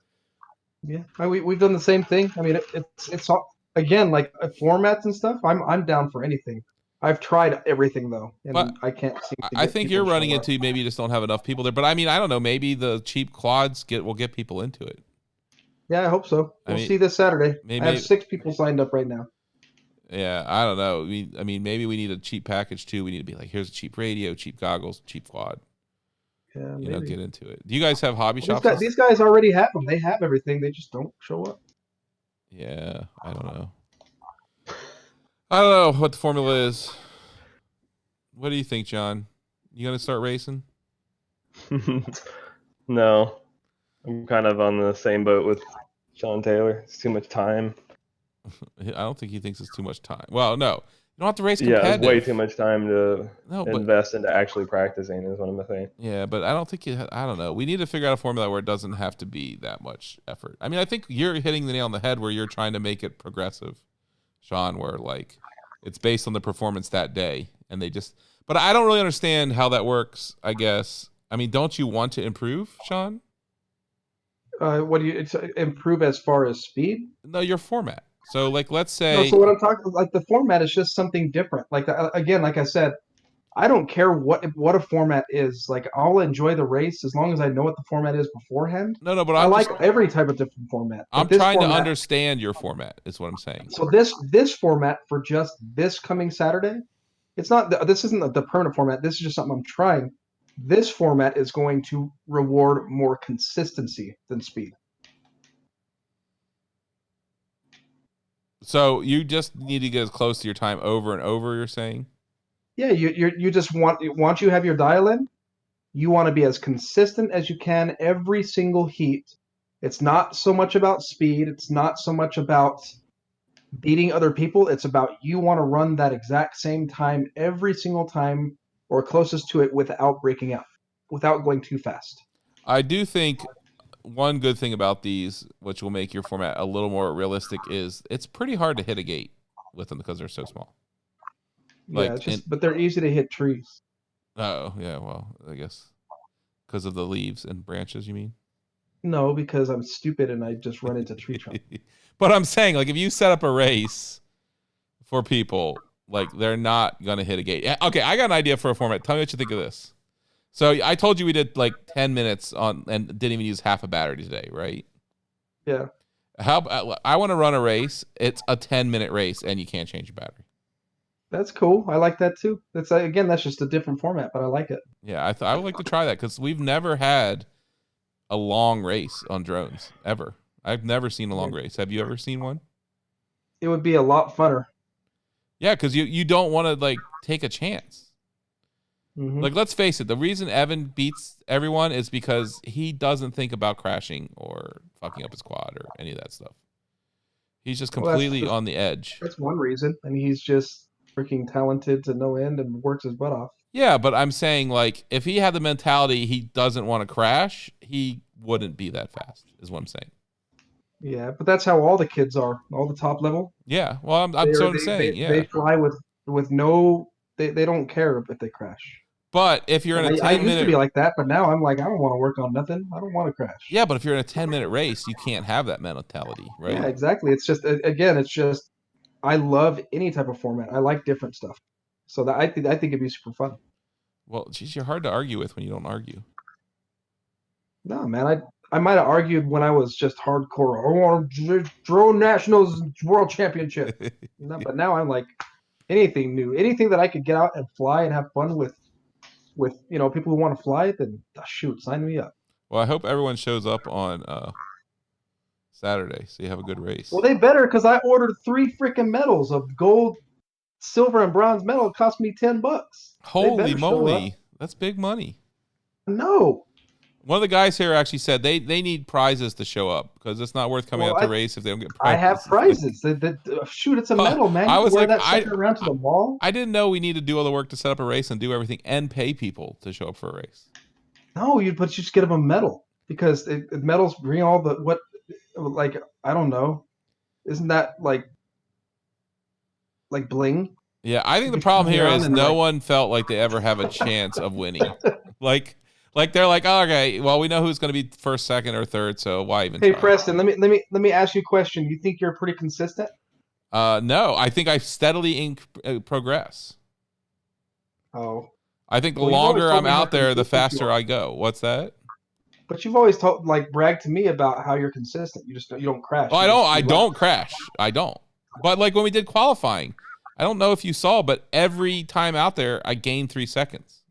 Yeah, we've done the same thing. I mean, it's all, again, like formats and stuff. I'm down for anything. I've tried everything though, and but I can't see. I think you're running into maybe you just don't have enough people there. But I mean, I don't know. Maybe the cheap quads will get people into it. Yeah, I hope so. We'll see this Saturday. Maybe, I have 6 people signed up right now. Yeah, I don't know. I mean, maybe we need a cheap package too. We need to be like, here's a cheap radio, cheap goggles, cheap quad. Yeah, get into it. Do you guys have hobby shops? These guys already have them. They have everything. They just don't show up. Yeah, I don't know. I don't know what the formula is. What do you think, John? You gonna start racing? No. I'm kind of on the same boat with Sean Taylor. It's too much time. I don't think he thinks it's too much time. Well, no. You don't have to race competitive. Yeah, it's way too much time to invest into actually practicing is what I'm saying. Yeah, but I don't think I don't know. We need to figure out a formula where it doesn't have to be that much effort. I mean, I think you're hitting the nail on the head where you're trying to make it progressive, Sean, where like it's based on the performance that day. And but I don't really understand how that works, I guess. I mean, don't you want to improve, Sean? What do you improve as far as speed? No, your format. So, like, let's say. No, so what I'm talking like the format is just something different. Like again, like I said, I don't care what a format is. Like I'll enjoy the race as long as I know what the format is beforehand. No, but I like every type of different format. I'm trying to understand your format. Is what I'm saying. So this format for just this coming Saturday, it's not. This isn't the permanent format. This is just something I'm trying. This format is going to reward more consistency than speed. So you just need to get as close to your time over and over, you're saying? Yeah, you just once you have your dial in, you want to be as consistent as you can every single heat It's not so much about speed. It's not so much about beating other people. It's about you want to run that exact same time every single time or closest to it without breaking out, without going too fast. I do think one good thing about these, which will make your format a little more realistic, is it's pretty hard to hit a gate with them because they're so small. Yeah, but they're easy to hit trees. Oh, yeah, well, I guess because of the leaves and branches, you mean? No, because I'm stupid and I just run into tree trunks. But I'm saying, like, if you set up a race for people, like, they're not going to hit a gate. Okay, I got an idea for a format. Tell me what you think of this. So I told you we did, like, 10 minutes on and didn't even use half a battery today, right? Yeah. I want to run a race. It's a 10-minute race, and you can't change your battery. That's cool. I like that, too. That's just a different format, but I like it. Yeah, I would like to try that because we've never had a long race on drones, ever. I've never seen a long race. Have you ever seen one? It would be a lot funner. Yeah, because you don't want to, like, take a chance. Mm-hmm. Like, let's face it, the reason Evan beats everyone is because he doesn't think about crashing or fucking up his quad or any of that stuff. He's just completely on the edge. That's one reason. And he's just freaking talented to no end and works his butt off. Yeah, but I'm saying, like, if he had the mentality he doesn't want to crash, he wouldn't be that fast, is what I'm saying. Yeah, but that's how all the kids are, all the top level. Yeah, well, I'm saying, yeah. They fly with no, they don't care if they crash. But if you're in a 10-minute... I used to be like that, but now I'm like, I don't want to work on nothing. I don't want to crash. Yeah, but if you're in a 10-minute race, you can't have that mentality, right? Yeah, exactly. It's just, again, I love any type of format. I like different stuff. So I think it'd be super fun. Well, geez, you're hard to argue with when you don't argue. No, man, I might have argued when I was just hardcore. I want to drone nationals world championship. But now I'm like, anything new, anything that I could get out and fly and have fun with people who want to fly, then shoot, sign me up. Well, I hope everyone shows up on Saturday so you have a good race. Well, they better, because I ordered 3 freaking medals of gold, silver, and bronze medal. It cost me $10. Holy moly, that's big money. No. One of the guys here actually said they need prizes to show up because it's not worth coming out to race if they don't get prizes. I have prizes. Shoot, it's a medal, man. I was wear like, that sucker around to the mall. I didn't know we need to do all the work to set up a race and do everything and pay people to show up for a race. No, you just get them a medal because medals bring all the I don't know. Isn't that like bling? Yeah, I think the problem here is no one felt like they ever have a chance of winning. Like they're like, oh, okay, well, we know who's going to be first, second, or third, so why even try? Preston, let me ask you a question. You think you're pretty consistent? No, I think I steadily progress. Oh. I think the longer I'm out there, the faster I go. What's that? But you've always bragged to me about how you're consistent. You don't crash. Well, I don't crash. I don't. But like when we did qualifying, I don't know if you saw, but every time out there, I gained 3 seconds.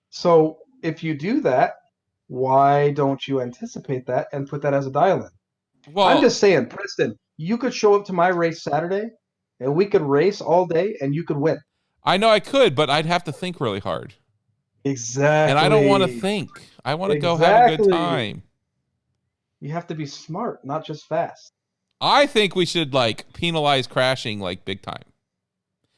So if you do that, why don't you anticipate that and put that as a dial-in? Well, I'm just saying, Preston, you could show up to my race Saturday, and we could race all day, and you could win. I know I could, but I'd have to think really hard. Exactly. And I don't want to think. I want to go have a good time. You have to be smart, not just fast. I think we should penalize crashing big time.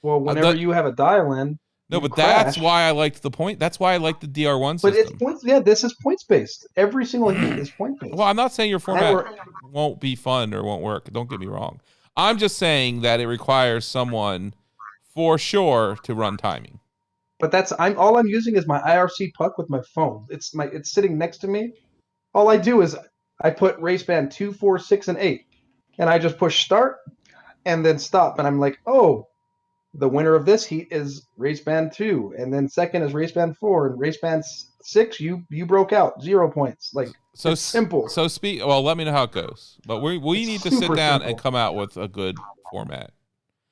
Well, whenever you have a dial-in. No, but that's why I liked the point. That's why I like the DR1 system. But it's points. Yeah, this is points based. Every single heat is point based. Well, I'm not saying your format won't be fun or won't work. Don't get me wrong. I'm just saying that it requires someone for sure to run timing. But all I'm using is my IRC puck with my phone. It's sitting next to me. All I do is I put race band 2, 4, 6, and 8, and I just push start and then stop, and I'm like, oh. The winner of this heat is race band 2, and then second is race band 4, and race band 6 you broke out 0 points. So it's simple. So well, let me know how it goes. But we need to sit down and come out with a good format.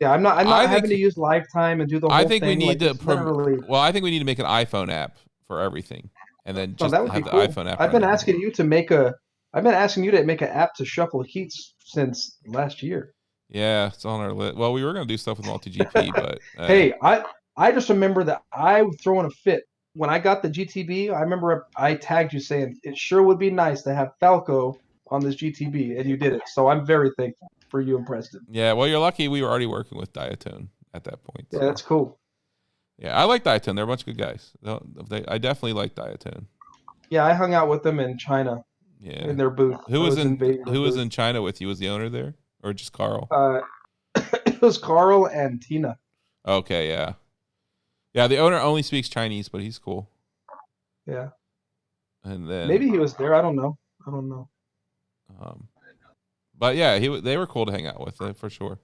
Yeah, I'm not having to use lifetime and do the whole thing. I think we need I think we need to make an iPhone app for everything, and then just have the iPhone app. I've been asking you to make an app to shuffle heats since last year. Yeah, it's on our list. Well, we were going to do stuff with multi-GP, but... Hey, I just remember that I was throwing a fit. When I got the GTB, I remember I tagged you saying, it sure would be nice to have Falco on this GTB, and you did it. So I'm very thankful for you and Preston. Yeah, well, you're lucky we were already working with Diatone at that point. Yeah, so. that's cool. Yeah, I like Diatone. They're a bunch of good guys. I definitely like Diatone. Yeah, I hung out with them in China. Yeah, In their booth. Who was in China with you? Was the owner there, or just Carl? It was Carl and Tina. Okay, yeah. Yeah, the owner only speaks Chinese, but he's cool. Yeah. And then maybe he was there. I don't know. But yeah, they were cool to hang out with for sure.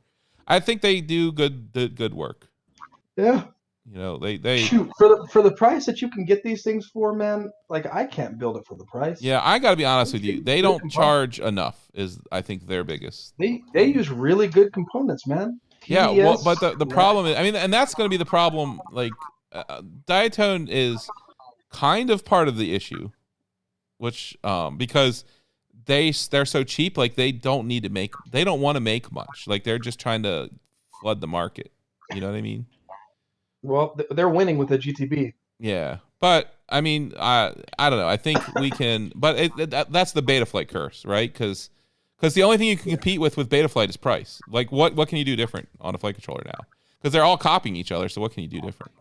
I think they do good work. Yeah. You know, they shoot for the price that you can get these things for, man. Like I can't build it for the price. Yeah, I got to be honest with you. They don't charge enough. Is I think their biggest. They use really good components, man. Yeah, well, but the problem is, I mean, and that's going to be the problem. Like, Diatone is kind of part of the issue, which because they're so cheap, like they don't want to make much. Like they're just trying to flood the market. You know what I mean? Well, they're winning with the GTB. Yeah, but I mean, I don't know. I think we can, but that's the Betaflight curse, right? Because the only thing you can compete with Betaflight is price. Like, what can you do different on a flight controller now? Because they're all copying each other. So what can you do different?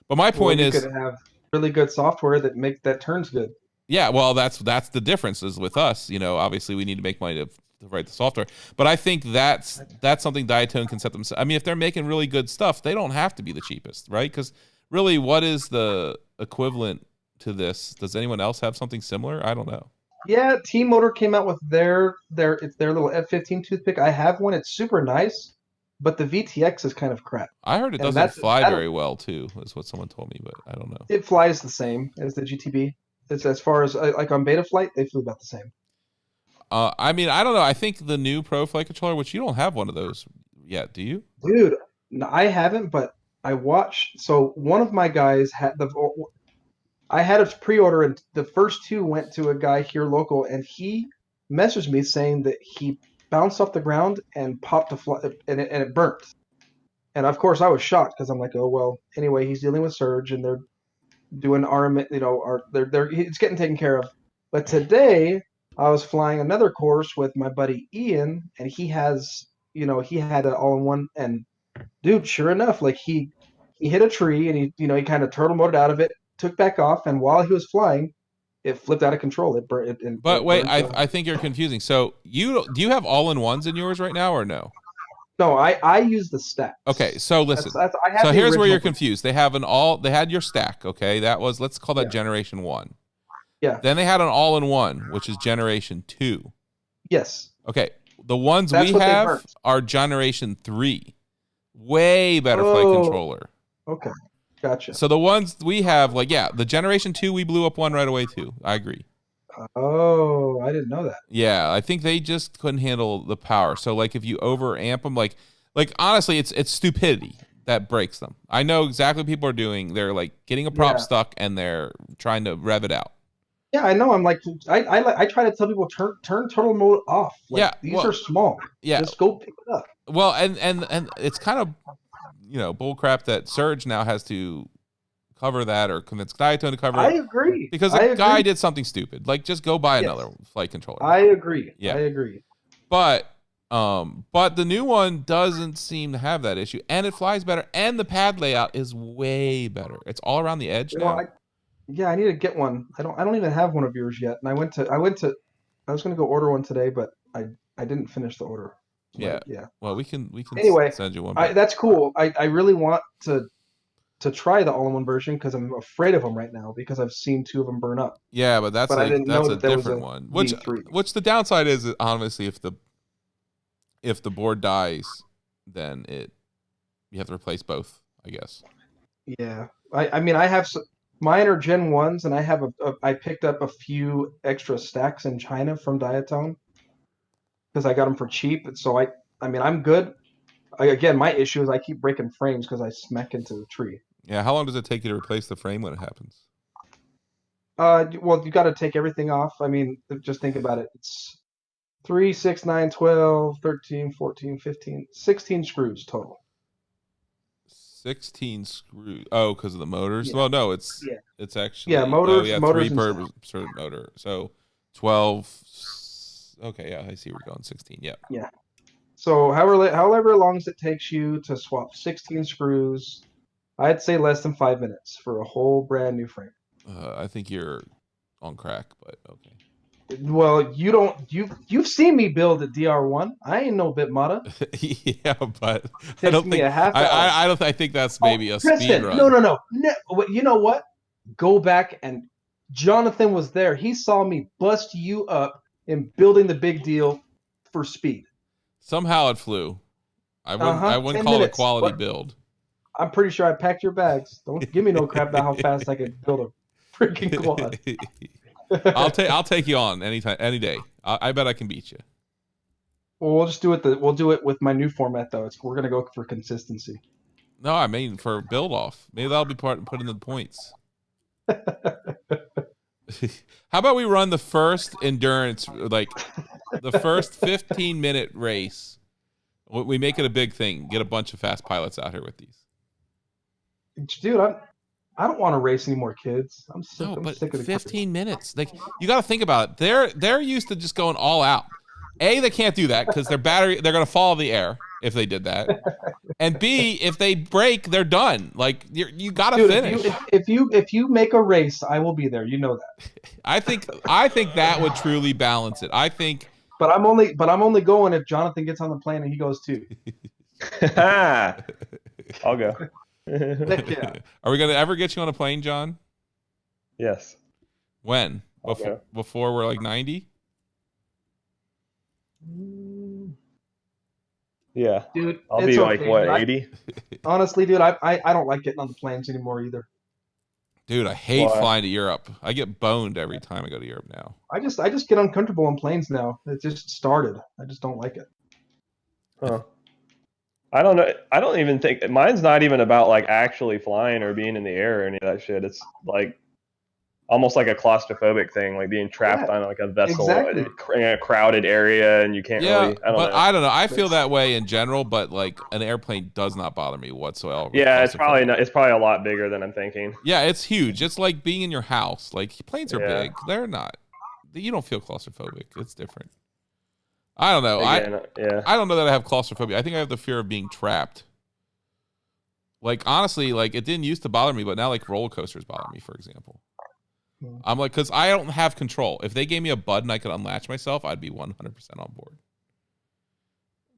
But my point is, you could have really good software that turns good. Yeah, well, that's the difference is with us. You know, obviously we need to make money to write the software, but I think that's something Diatone can set themselves. I mean, if they're making really good stuff, they don't have to be the cheapest, right? Because really, what is the equivalent to this? Does anyone else have something similar? I don't know. Yeah, T-Motor came out with their little F-15 toothpick. I have one. It's super nice, but the VTX is kind of crap. I heard it doesn't fly very well too. Is what someone told me, but I don't know. It flies the same as the GTB. It's as far as like on Betaflight, they flew about the same. I mean, I don't know. I think the new Pro Flight Controller, which you don't have one of those yet, do you? Dude, no, I haven't, but I watched. So one of my guys I had a pre-order, and the first two went to a guy here local, and he messaged me saying that he bounced off the ground and popped and it burnt. And of course, I was shocked because I'm like, oh well. Anyway, he's dealing with surge, and they're doing armament. You know, it's getting taken care of. But today, I was flying another course with my buddy Ian, and he had an all-in-one, and dude, sure enough, like he hit a tree, and he kind of turtle moded out of it, took back off, and while he was flying, it flipped out of control. It burned. I think you're confusing. So do you have all-in-ones in yours right now or no? No, I use the stack. Okay, so listen. So here's where you're confused. They had your stack. Okay, that was, let's call that generation 1. Yeah. Then they had an all-in-one, which is generation 2. Yes. Okay. The ones we have are generation 3. Way better flight controller. Okay. Gotcha. So the ones we have, the generation 2, we blew up one right away too. I agree. Oh, I didn't know that. Yeah, I think they just couldn't handle the power. So like if you overamp them, like honestly, it's stupidity that breaks them. I know exactly what people are doing. They're like getting a prop stuck and they're trying to rev it out. Yeah, I know. I'm like, I try to tell people turn turtle mode off. Like, these are small. Yeah, just go pick it up. Well, and it's kind of bull crap that Surge now has to cover that or convince Diatone to cover it. I agree. Because the guy did something stupid. Like, just go buy another flight controller. I agree. Yeah. I agree. But the new one doesn't seem to have that issue, and it flies better, and the pad layout is way better. It's all around the edge now. I need to get one. I don't even have one of yours yet. And I was gonna go order one today, but I didn't finish the order. Yeah. Well, we can send you one. That's cool. I really want to try the all-in-one version because I'm afraid of them right now because I've seen 2 of them burn up. Yeah, but that's a different one. Which the downside is honestly, if the board dies, then you have to replace both, I guess. Yeah, I mean I have mine are Gen 1s, and I picked up a few extra stacks in China from Diatone because I got them for cheap. So I mean I'm good. Again, my issue is I keep breaking frames because I smack into the tree. Yeah, how long does it take you to replace the frame when it happens? Well, you got to take everything off. I mean, just think about it. It's 3, 6, 9, 12, 13, 14, 15, 16 screws total. 16 screws. Oh, because of the motors? Yeah. Well, no, it's actually... Yeah, motors. 3 per sort of motor. So 12... Okay, yeah, I see we're going 16. Yeah. So however long as it takes you to swap 16 screws, I'd say less than 5 minutes for a whole brand new frame. I think you're on crack, but okay. Well, you've seen me build a DR1. I ain't no Bitmata. Yeah, but Takes I don't me think a half hour. I think that's maybe a Preston, speed run. No. You know what? Go back and Jonathan was there. He saw me bust you up in building the big deal for speed. Somehow it flew. I wouldn't 10 call it a minutes. quality What? build. I'm pretty sure I packed your bags. Don't give me no crap about how fast I can build a freaking quad. I'll take you on any day. I bet I can beat you. Well, we'll just do it. We'll do it with my new format though. We're gonna go for consistency. No, I mean for build off. Maybe that'll be put in the points. How about we run the first endurance, like the first 15-minute race? We make it a big thing. Get a bunch of fast pilots out here with these. Dude, I don't want to race any more kids. I'm sick. No, I'm but sick of the 15 minutes. Like you got to think about it. They're used to just going all out. They can't do that because they're going to fall in the air if they did that. And B, if they break, they're done. Like you got to finish. If you make a race, I will be there. You know that. I think that would truly balance it. I think. But I'm only going if Jonathan gets on the plane and he goes too. I'll go. Yeah. Are we gonna ever get you on a plane, John? Yes. When? Okay. Before we're like 90? Yeah. Dude, I'll be like, okay, what, dude. 80? Honestly, dude, I don't like getting on the planes anymore either. Dude, I hate Why? flying to Europe. I get boned every time I go to Europe now. I just get uncomfortable on planes now. It just started. I just don't like it. Huh. I don't know. I don't even think mine's not even about like actually flying or being in the air or any of that shit. It's like almost like a claustrophobic thing, like being trapped on like a vessel exactly. in a crowded area and you can't really. I don't know. I feel that way in general, but like an airplane does not bother me whatsoever. Yeah, it's probably not. It's probably a lot bigger than I'm thinking. Yeah, it's huge. It's like being in your house. Like planes are Yeah. big. They're not. You don't feel claustrophobic. It's different. I don't know. Yeah. I don't know that I have claustrophobia. I think I have the fear of being trapped. Like honestly, like it didn't used to bother me, but now like roller coasters bother me, for example. I'm like, because I don't have control. If they gave me a button I could unlatch myself, I'd be 100% on board.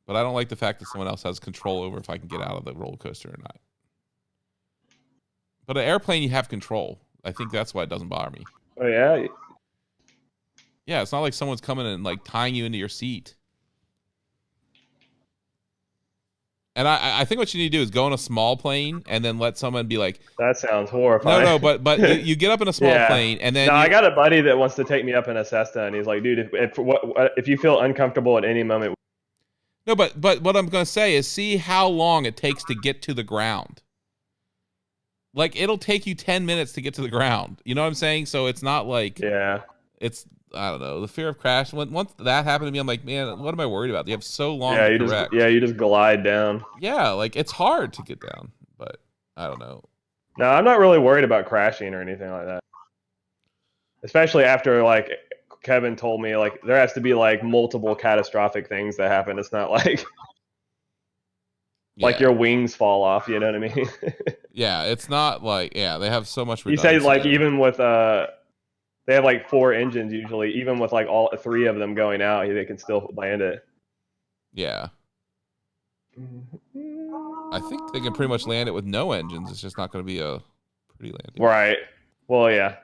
But I don't like the fact that someone else has control over if I can get out of the roller coaster or not. But an airplane, you have control. I think that's why it doesn't bother me. Oh yeah. Yeah, it's not like someone's coming and like tying you into your seat. And I think what you need to do is go in a small plane and then let someone be like, that sounds horrifying. No, but you get up in a small plane and then. No, I got a buddy that wants to take me up in a Cessna, and he's like, dude, if you feel uncomfortable at any moment. No, but what I'm gonna say is see how long it takes to get to the ground. Like it'll take you 10 minutes to get to the ground. You know what I'm saying? So it's not like it's. I don't know, the fear of crash. Once that happened to me, I'm like, man, what am I worried about? You have so long. Yeah, to you just glide down. Yeah, like it's hard to get down, but I don't know. No, I'm not really worried about crashing or anything like that. Especially after like Kevin told me, like there has to be like multiple catastrophic things that happen. It's not like like your wings fall off. You know what I mean? Yeah, it's not like they have so much. You say like even with they have like 4 engines usually. Even with like all 3 of them going out, they can still land it. Yeah. I think they can pretty much land it with no engines. It's just not going to be a pretty landing. Right. Well, yeah.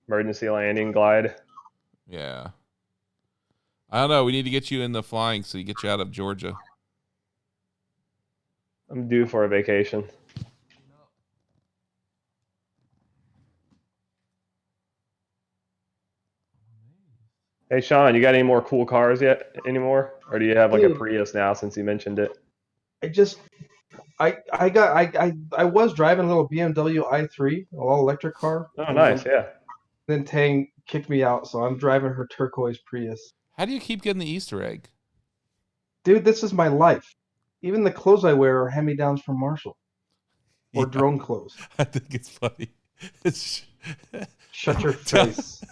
Emergency landing glide. Yeah. I don't know. We need to get you in the flying so you get you out of Georgia. I'm due for a vacation. Hey, Sean, you got any more cool cars yet anymore? Or do you have like a Prius now since you mentioned it? I was driving a little BMW i3, an all-electric car. Oh, nice, yeah. Then Tang kicked me out, so I'm driving her turquoise Prius. How do you keep getting the Easter egg? Dude, this is my life. Even the clothes I wear are hand-me-downs from Marshall. Or drone clothes. I think it's funny. Shut your face.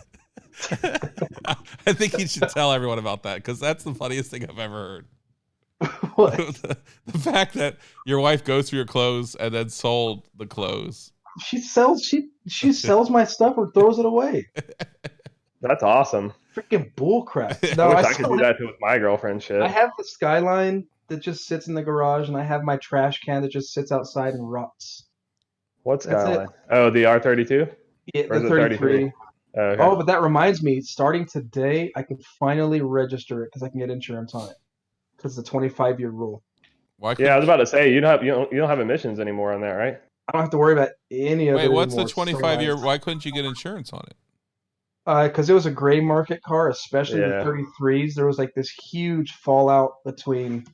I think you should tell everyone about that because that's the funniest thing I've ever heard. What? The fact that your wife goes through your clothes and then sold the clothes. She sells my stuff or throws it away. That's awesome. Freaking bullcrap. I No, wish I could do that with my girlfriend. Shit. I have the Skyline that just sits in the garage, and I have my trash can that just sits outside and rots. What That's Skyline? Oh, the R32? Yeah, Or is the it 33. Okay. Oh, but that reminds me, starting today, I can finally register it because I can get insurance on it. Because it's a 25-year rule. Why Yeah, I was about to say you don't have emissions anymore on that, right? I don't have to worry about any of it. Wait, what's the anymore. It's so 25-year? nice. Why couldn't you get insurance on it? Because it was a gray market car, especially Yeah. the 33s. There was like this huge fallout between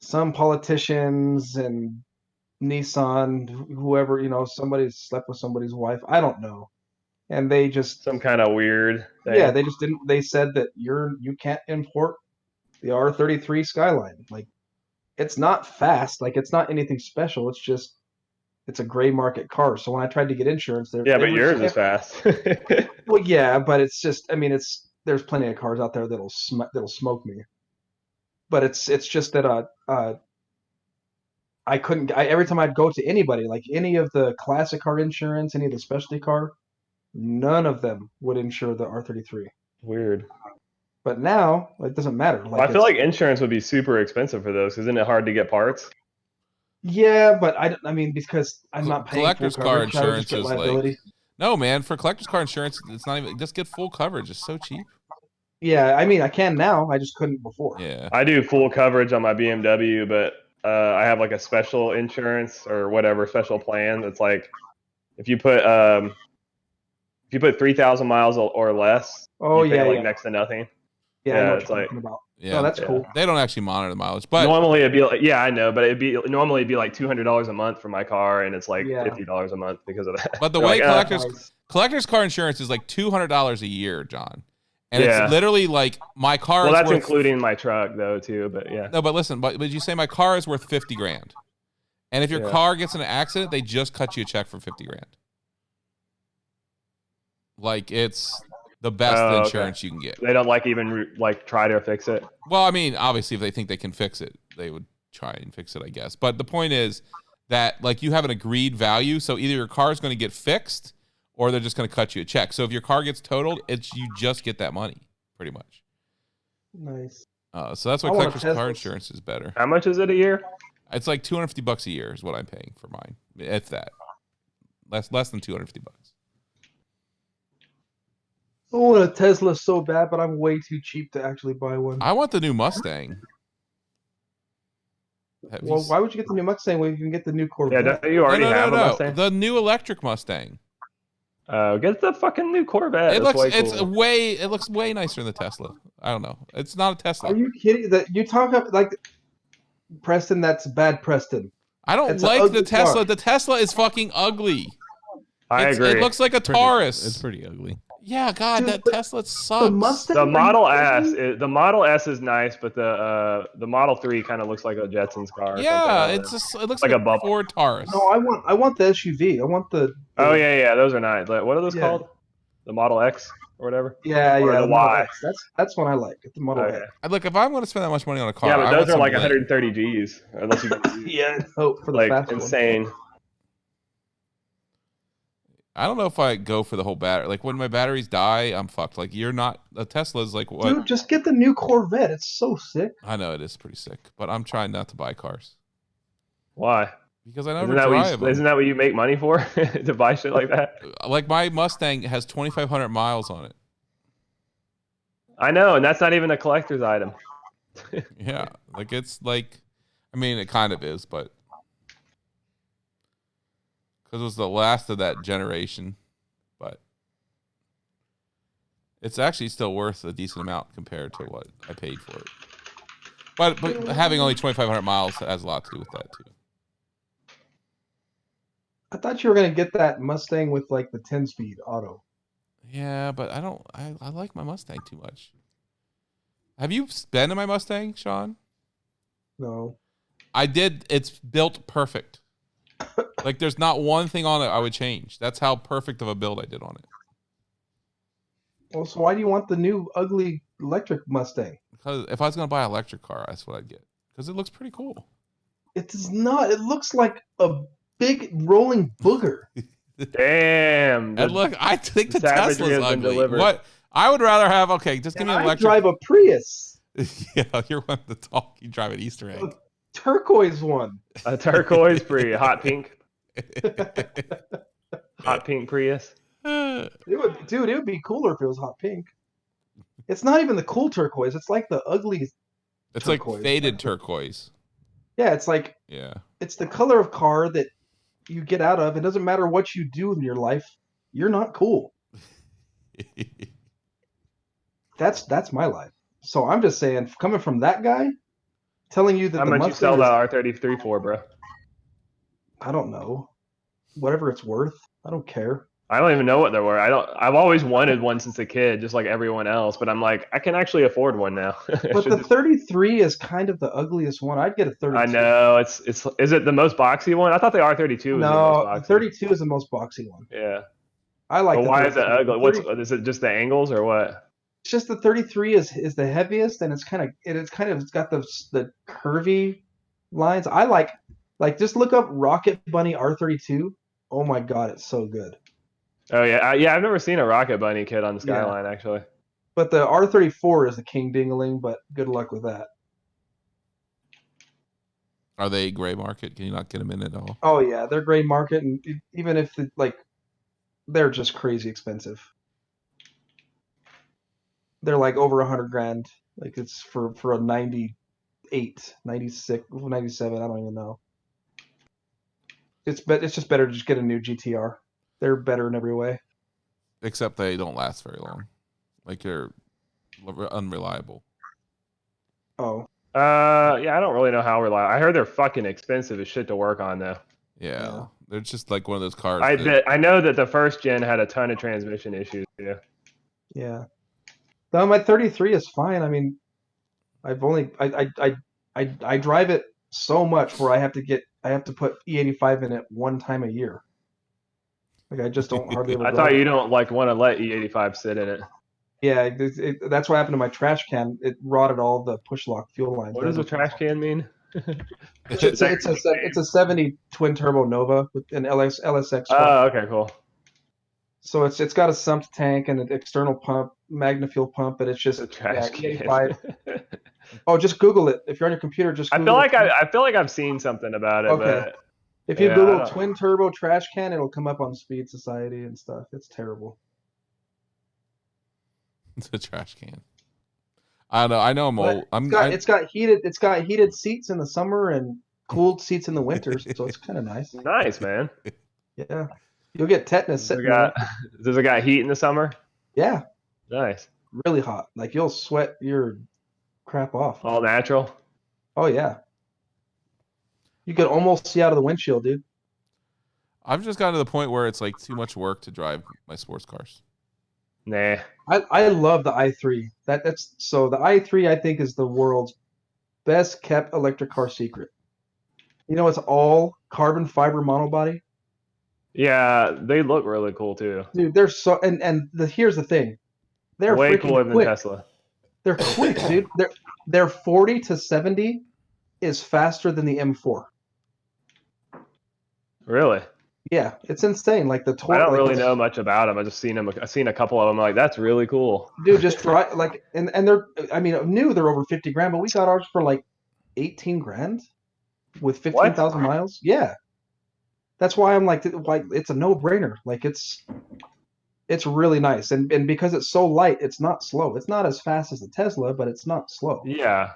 some politicians and Nissan, whoever, somebody slept with somebody's wife. I don't know. And they just, Some kind of weird thing. yeah, they just didn't, they said that you can't import the R33 Skyline. Like, it's not fast. Like, it's not anything special. It's just, it's a gray market car. So when I tried to get insurance, Yeah, but yours is fast. Well, yeah, but it's just, I mean, there's plenty of cars out there that'll smoke me. But it's just that I couldn't. Every time I'd go to anybody, like any of the classic car insurance, any of the specialty car, none of them would insure the R33. Weird. But now it doesn't matter. Well, I feel like insurance would be super expensive for those. Isn't it hard to get parts? Yeah, but I mean, because I'm not paying Collector's full car coverage, I would insurance just get is liability. like no, man. For collector's car insurance, it's not even just get full coverage. It's so cheap. Yeah, I mean, I can now. I just couldn't before. Yeah. I do full coverage on my BMW, but I have like a special insurance or whatever special plan. That's like if you put 3,000 miles or less, Oh you pay yeah, next to nothing. yeah. I know what it's you're like talking about. Yeah. No, that's Yeah. cool. They don't actually monitor the mileage, but normally it'd be like, yeah, I know, but normally it'd be like $200 a month for my car, and it's like Yeah. $50 a month because of that. But the They're way like, Nice. collector's car insurance is like $200 a year, John, and Yeah. it's literally like my car. well, is that's worth, including my truck though too. But yeah, No, but listen, but you say my car is worth $50,000, and if your Yeah. car gets in an accident, they just cut you a check for $50,000. Like it's the best Oh, okay. insurance you can get. they don't even try to fix it. Well, I mean, obviously, if they think they can fix it, they would try and fix it, I guess. But the point is that like you have an agreed value, so either your car is going to get fixed or they're just going to cut you a check. So if your car gets totaled, you just get that money, pretty much. Nice. So that's why I want a collector's car Tesla. insurance is better. How much is it a year? It's like $250 a year is what I'm paying for mine. It's that less than $250. I want a Tesla so bad, but I'm way too cheap to actually buy one. I want the new Mustang. Have you Well, s- why would you get the new Mustang when you can get the new Yeah, Corvette? don't you already no, have a no. Mustang? The new electric Mustang. Get the fucking new Corvette. It That's looks way cool. it looks way nicer than the Tesla. I don't know. It's not a Tesla. Are you kidding? That you talk about like Preston? That's bad, Preston. I don't It's an like the ugly Tesla. car. The Tesla is fucking ugly. I agree. It looks like a Taurus. It's pretty ugly. Yeah, God, Dude, that but Tesla sucks. Mustang. The Are you Model kidding? the Model S is nice, but the Model 3 kind of looks like a Jetsons car. or Yeah, something. it's just it looks Like like a a bubble. Ford Taurus. No, I want the SUV. I want the. Oh yeah, those are nice. Like, what are those Yeah. called? The Model X or whatever. Yeah, Or yeah. the The Model Y. X. That's one I like. The Model Okay. X. Look, if I'm going to spend that much money on a car, Yeah, but I those want are some like link. 130 Gs, unless you Yeah. Hope for the like fast insane. I don't know if I go for the whole battery. Like when my batteries die, I'm fucked. Like you're not. The Tesla's like what? one. Dude, just get the new Corvette. It's so sick. I know it is pretty sick, but I'm trying not to buy cars Why? because I never Isn't that, drive isn't them. that what you make money for? To buy shit like that? Like my Mustang has 2,500 miles on it. I know, and that's not even a collector's item. Yeah, like it's like, I mean, it kind of is, but because it was the last of that generation, but it's actually still worth a decent amount compared to what I paid for it. But having only 2,500 miles has a lot to do with that too. I thought you were gonna get that Mustang with like the 10-speed auto. Yeah, but I don't. I like my Mustang too much. Have you been in my Mustang, Sean? No. I did. It's built perfect. Like there's not one thing on it I would change. That's how perfect of a build I did on it. Well, so why do you want the new ugly electric Mustang? Because if I was gonna buy an electric car, that's what I'd get. Because it looks pretty cool. It does not. It looks like a big rolling booger. Damn. And look, I think the savagery Tesla's has been ugly. delivered. What I would rather have, just give me an I electric. drive a Prius, Yeah, you're one of the talk. You drive an Easter egg. turquoise one. A turquoise Prius, hot pink, hot pink Prius. It would be cooler if it was hot pink. It's not even the cool turquoise. It's like the ugly. It's turquoise. like faded turquoise. Yeah, it's like Yeah. it's the color of car that you get out of. It doesn't matter what you do in your life. You're not cool. That's my life. So I'm just saying, coming from that guy, telling you that How the much you Mustang sell is- that R33 for, bro? I don't know. Whatever it's worth. I don't care. I don't even know what they're worth. I've always wanted one since a kid, just like everyone else. But I'm like, I can actually afford one now. But the 33 is kind of the ugliest one. I'd get a 32. I know it's. Is it the most boxy one? I thought the R32 was the most No, boxy. the 32 is the most boxy one. Yeah. I like. But the why is it 32. ugly? Is it just the angles or what? It's just the 33 is the heaviest, and it's got the curvy lines. I like just look up Rocket Bunny R32. Oh my god, it's so good. Oh yeah, yeah. I've never seen a Rocket Bunny kit on the Skyline actually. But the R34 is the king dingaling. But good luck with that. Are they gray market? Can you not get them in at all? Oh yeah, they're gray market, and even if they're just crazy expensive. They're like over $100,000. Like it's for a 98, 96, 97. I don't even know. It's just better to just get a new GTR. They're better in every way. Except they don't last very long. Like they're unreliable. Oh, Yeah, I don't really know how reliable. I heard they're fucking expensive as shit to work on though. Yeah. They're just like one of those cars. I know that the first gen had a ton of transmission issues too. yeah. No, my 33 is fine. I mean, I've only I drive it so much where I have to put E85 in it one time a year. Like I just don't hardly ever. I drive thought it. you don't want to let E85 sit in it. Yeah, that's what happened to my trash can. It rotted all the push lock fuel lines. What does a trash can mean? It's a 70 twin turbo Nova with an LSX. Oh, okay, cool. So it's got a sump tank and an external pump, Magna fuel pump, but it's just A trash can. E85. Oh, just Google it. If you're on your computer, just Google I feel like I've seen something about it. Okay. But if you yeah, Google twin turbo trash can, it'll come up on Speed Society and stuff. It's terrible. It's a trash can. I don't know. I know I'm old. It's got heated seats in the summer and cooled seats in the winters, so it's kind of nice. nice, man. Yeah, you'll get tetanus sitting there. Does it got heat in the summer? Yeah, Nice. really hot. Like you'll sweat your crap off. All natural. Oh yeah. You could almost see out of the windshield, dude. I've just gotten to the point where it's like too much work to drive my sports cars. Nah. I love the i3. That's so the i3 I think is the world's best kept electric car secret. You know, it's all carbon fiber monobody. Yeah, they look really cool too. Dude, they're so here's the thing. They're Way freaking cooler than quick. Tesla. They're quick, dude. They're 40 to 70 is faster than the M4. Really? Yeah, it's insane. Like the torque. I don't really know much about them. I just seen them. I've seen a couple of them. I'm like, that's really cool. Dude, just try and they're. I mean, new they're over 50 grand, but we got ours for like 18 grand with 15,000 miles. Yeah, that's why I'm like it's a no brainer. Like it's really nice, and because it's so light, it's not slow. It's not as fast as the Tesla, but it's not slow. Yeah.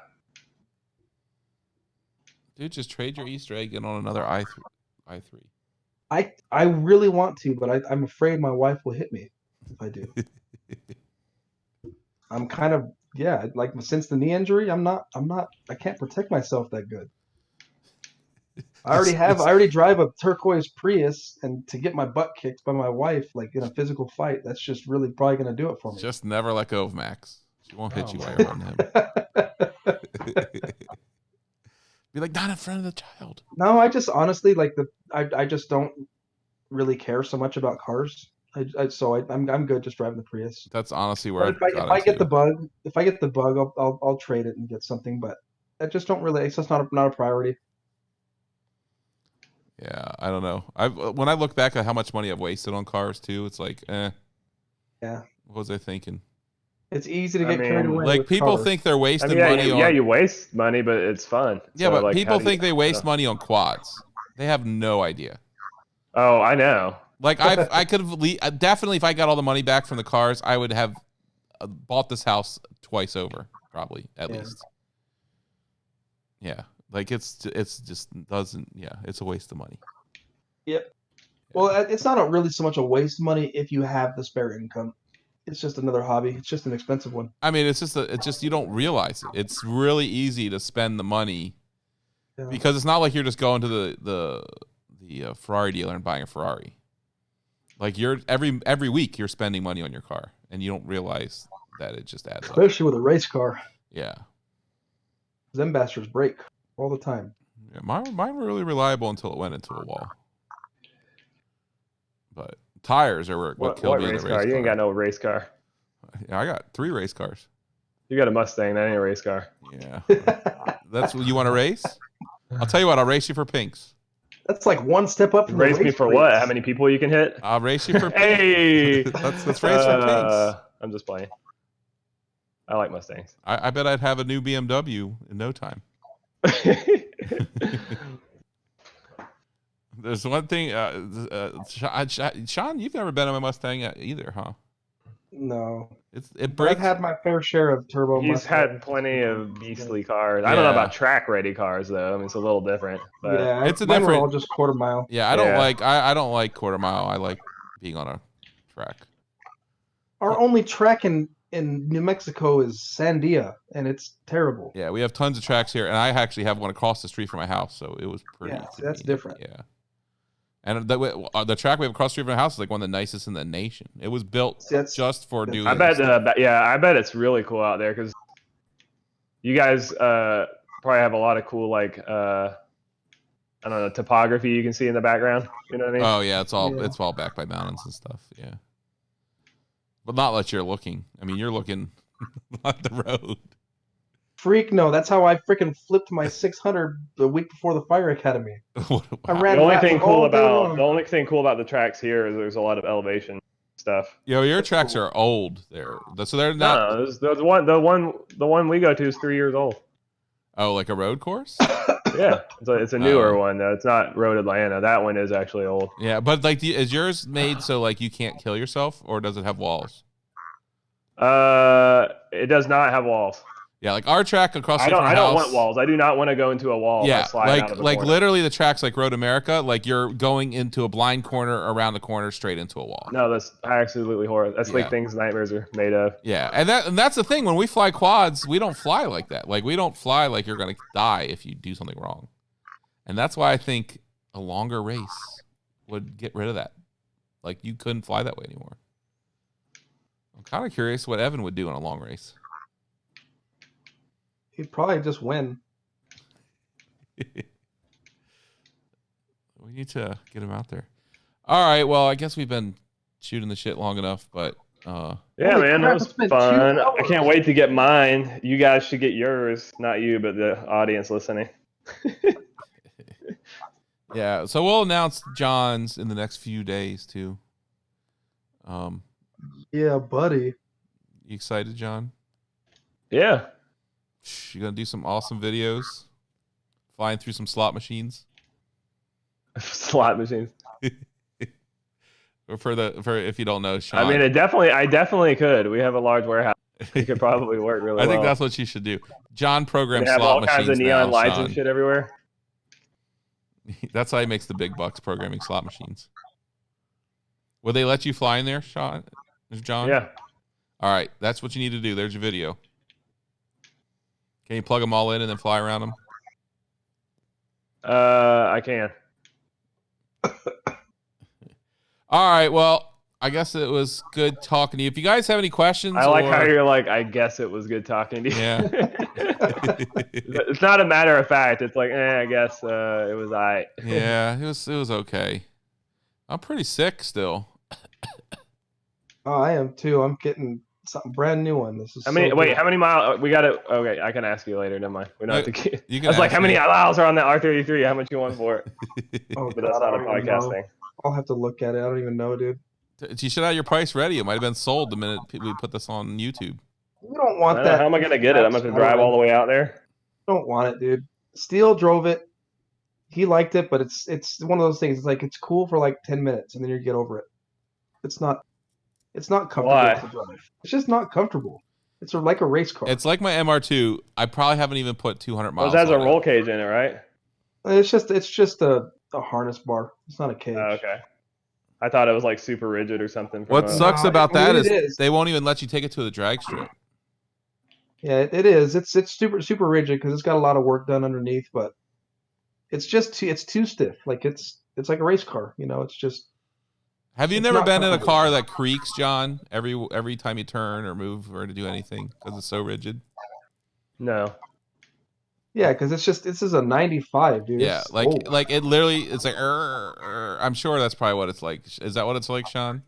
Dude, just trade your Easter egg and on another i3. I really want to, but I'm afraid my wife will hit me if I do. I'm kind of like since the knee injury, I can't protect myself that good. I already drive a turquoise Prius, and to get my butt kicked by my wife like in a physical fight, that's just really probably going to do it for me. Just never let go of Max. She won't hit you while you're on him. Be like, not in front of the child. No, I just honestly I just don't really care so much about cars. I'm good just driving the Prius. That's honestly where But if I get the bug, I'll trade it and get something. But I just don't really. It's just not a priority. Yeah, I don't know. When I look back at how much money I've wasted on cars too, it's like, Yeah. What was I thinking? It's easy to get carried away. Like with people cars. think they're wasting yeah, money on. you waste money, but it's fun. Yeah, So, but like, people think they waste money on quads. They have no idea. Oh, I know. Like I could have definitely, if I got all the money back from the cars, I would have bought this house twice over, probably at least. Yeah, like it's just doesn't. Yeah, it's a waste of money. Yep. Well, it's not really so much a waste of money if you have the spare income. It's just another hobby. It's just an expensive one. I mean, it's just you don't realize it. It's really easy to spend the money because it's not like you're just going to the Ferrari dealer and buying a Ferrari. Like you're every week you're spending money on your car and you don't realize that it just adds up. Especially with a race car. Yeah. Them bastards break all the time. Yeah, mine were really reliable until it went into a wall. But tires are what killed me in the race car. You ain't got no race car. Yeah, I got 3 race cars. You got a Mustang. That ain't a race car. Yeah. That's what you want to race? I'll tell you what. I'll race you for pinks. That's like one step up from race me for what? How many people you can hit? I'll race you for pinks. Hey! let's race for pinks. I'm just playing. I like Mustangs. I bet I'd have a new BMW in no time. There's one thing, Sean, you've never been on a Mustang either, huh? No. It breaks. I've had my fair share of turbo. He's had plenty of beastly cars. Yeah. I don't know about track ready cars though. I mean, it's a little different. But yeah, it's a mine different. Were all just quarter mile. Yeah, I don't like quarter mile. I like being on a track. Our only track in New Mexico is Sandia, and it's terrible. Yeah, we have tons of tracks here, and I actually have one across the street from my house, so it was pretty. Yeah, that's different. Yeah. And the track we have across the street from my house is like one of the nicest in the nation. It was built just for doing. I bet. I bet it's really cool out there because you guys probably have a lot of cool I don't know, topography you can see in the background. You know what I mean? Oh yeah, it's all backed by mountains and stuff. Yeah, but not like you're looking. I mean, you're looking at the road. Freak, no, that's how I freaking flipped my 600 the week before the fire academy. I ran. The only thing cool about the tracks here is there's a lot of elevation stuff. Yo, your tracks are old there, so they're not. No, the one we go to is 3 years old. Oh, like a road course? Yeah, it's a newer one. It's not Road Atlanta. That one is actually old. Yeah, but like, is yours made so like you can't kill yourself, or does it have walls? It does not have walls. Yeah, like our track across the street from I don't want walls. I do not want to go into a wall. Yeah, like literally the tracks like Road America, like you're going into a blind corner, around the corner, straight into a wall. No, that's absolutely horrible. That's like things nightmares are made of. Yeah, and that's the thing. When we fly quads, we don't fly like that. Like we don't fly like you're gonna die if you do something wrong. And that's why I think a longer race would get rid of that. Like you couldn't fly that way anymore. I'm kind of curious what Evan would do in a long race. He'd probably just win. We need to get him out there. All right. Well, I guess we've been shooting the shit long enough, but yeah, man, that was fun. I can't wait to get mine. You guys should get yours, not you, but the audience listening. Yeah. So we'll announce John's in the next few days too. Yeah, buddy. You excited, John? Yeah. You gonna do some awesome videos, flying through some slot machines. Slot machines. for if you don't know, Sean. I mean, I definitely could. We have a large warehouse. It could probably work really well. I think that's what you should do. John programs slot all machines. Have all kinds of neon lights and shit everywhere. That's how he makes the big bucks programming slot machines. Will they let you fly in there, John? Yeah. All right, that's what you need to do. There's your video. Can you plug them all in and then fly around them? I can. All right. Well, I guess it was good talking to you. If you guys have any questions, I like how you're like, I guess it was good talking to you. Yeah. It's not a matter of fact. It's like, I guess it was Yeah, it was okay. I'm pretty sick still. Oh, I am too. I'm getting something brand new one. This is How many? so Wait, good. how many miles? We got it. Okay, I can ask you later. Never mind. We don't have to get. You I can was like, ask how many me. miles are on that R33? How much you want for it? Oh, But that's God, not a I don't even podcast know. thing. I'll have to look at it. I don't even know, dude. You should have your price ready. It might have been sold the minute we put this on YouTube. You don't I want don't know, that. how am I gonna get it? I'm gonna have to drive all the way out there. Don't want it, dude. Steele drove it. He liked it, but it's one of those things. It's like it's cool for like 10 minutes, and then you get over it. It's not comfortable Why? to drive. It's just not comfortable. It's like a race car. It's like my MR2. I probably haven't even put 200 Well, miles. it has a on roll it. cage in it, right? It's just a harness bar. It's not a cage. Oh, okay. I thought it was like super rigid or something. What sucks No, about I mean, that it is is. they won't even let you take it to the drag strip. Yeah, it is. It's super rigid because it's got a lot of work done underneath, but it's just it's too stiff. Like it's like a race car. You know, it's just. Have you It's never not been in a comfortable. car that creaks, John? Every time you turn or move or to do anything because it's so rigid. No. Yeah, because this is a 95, dude. Yeah, It's like old. it literally. It's like. I'm sure that's probably what it's like. Is that what it's like, Sean?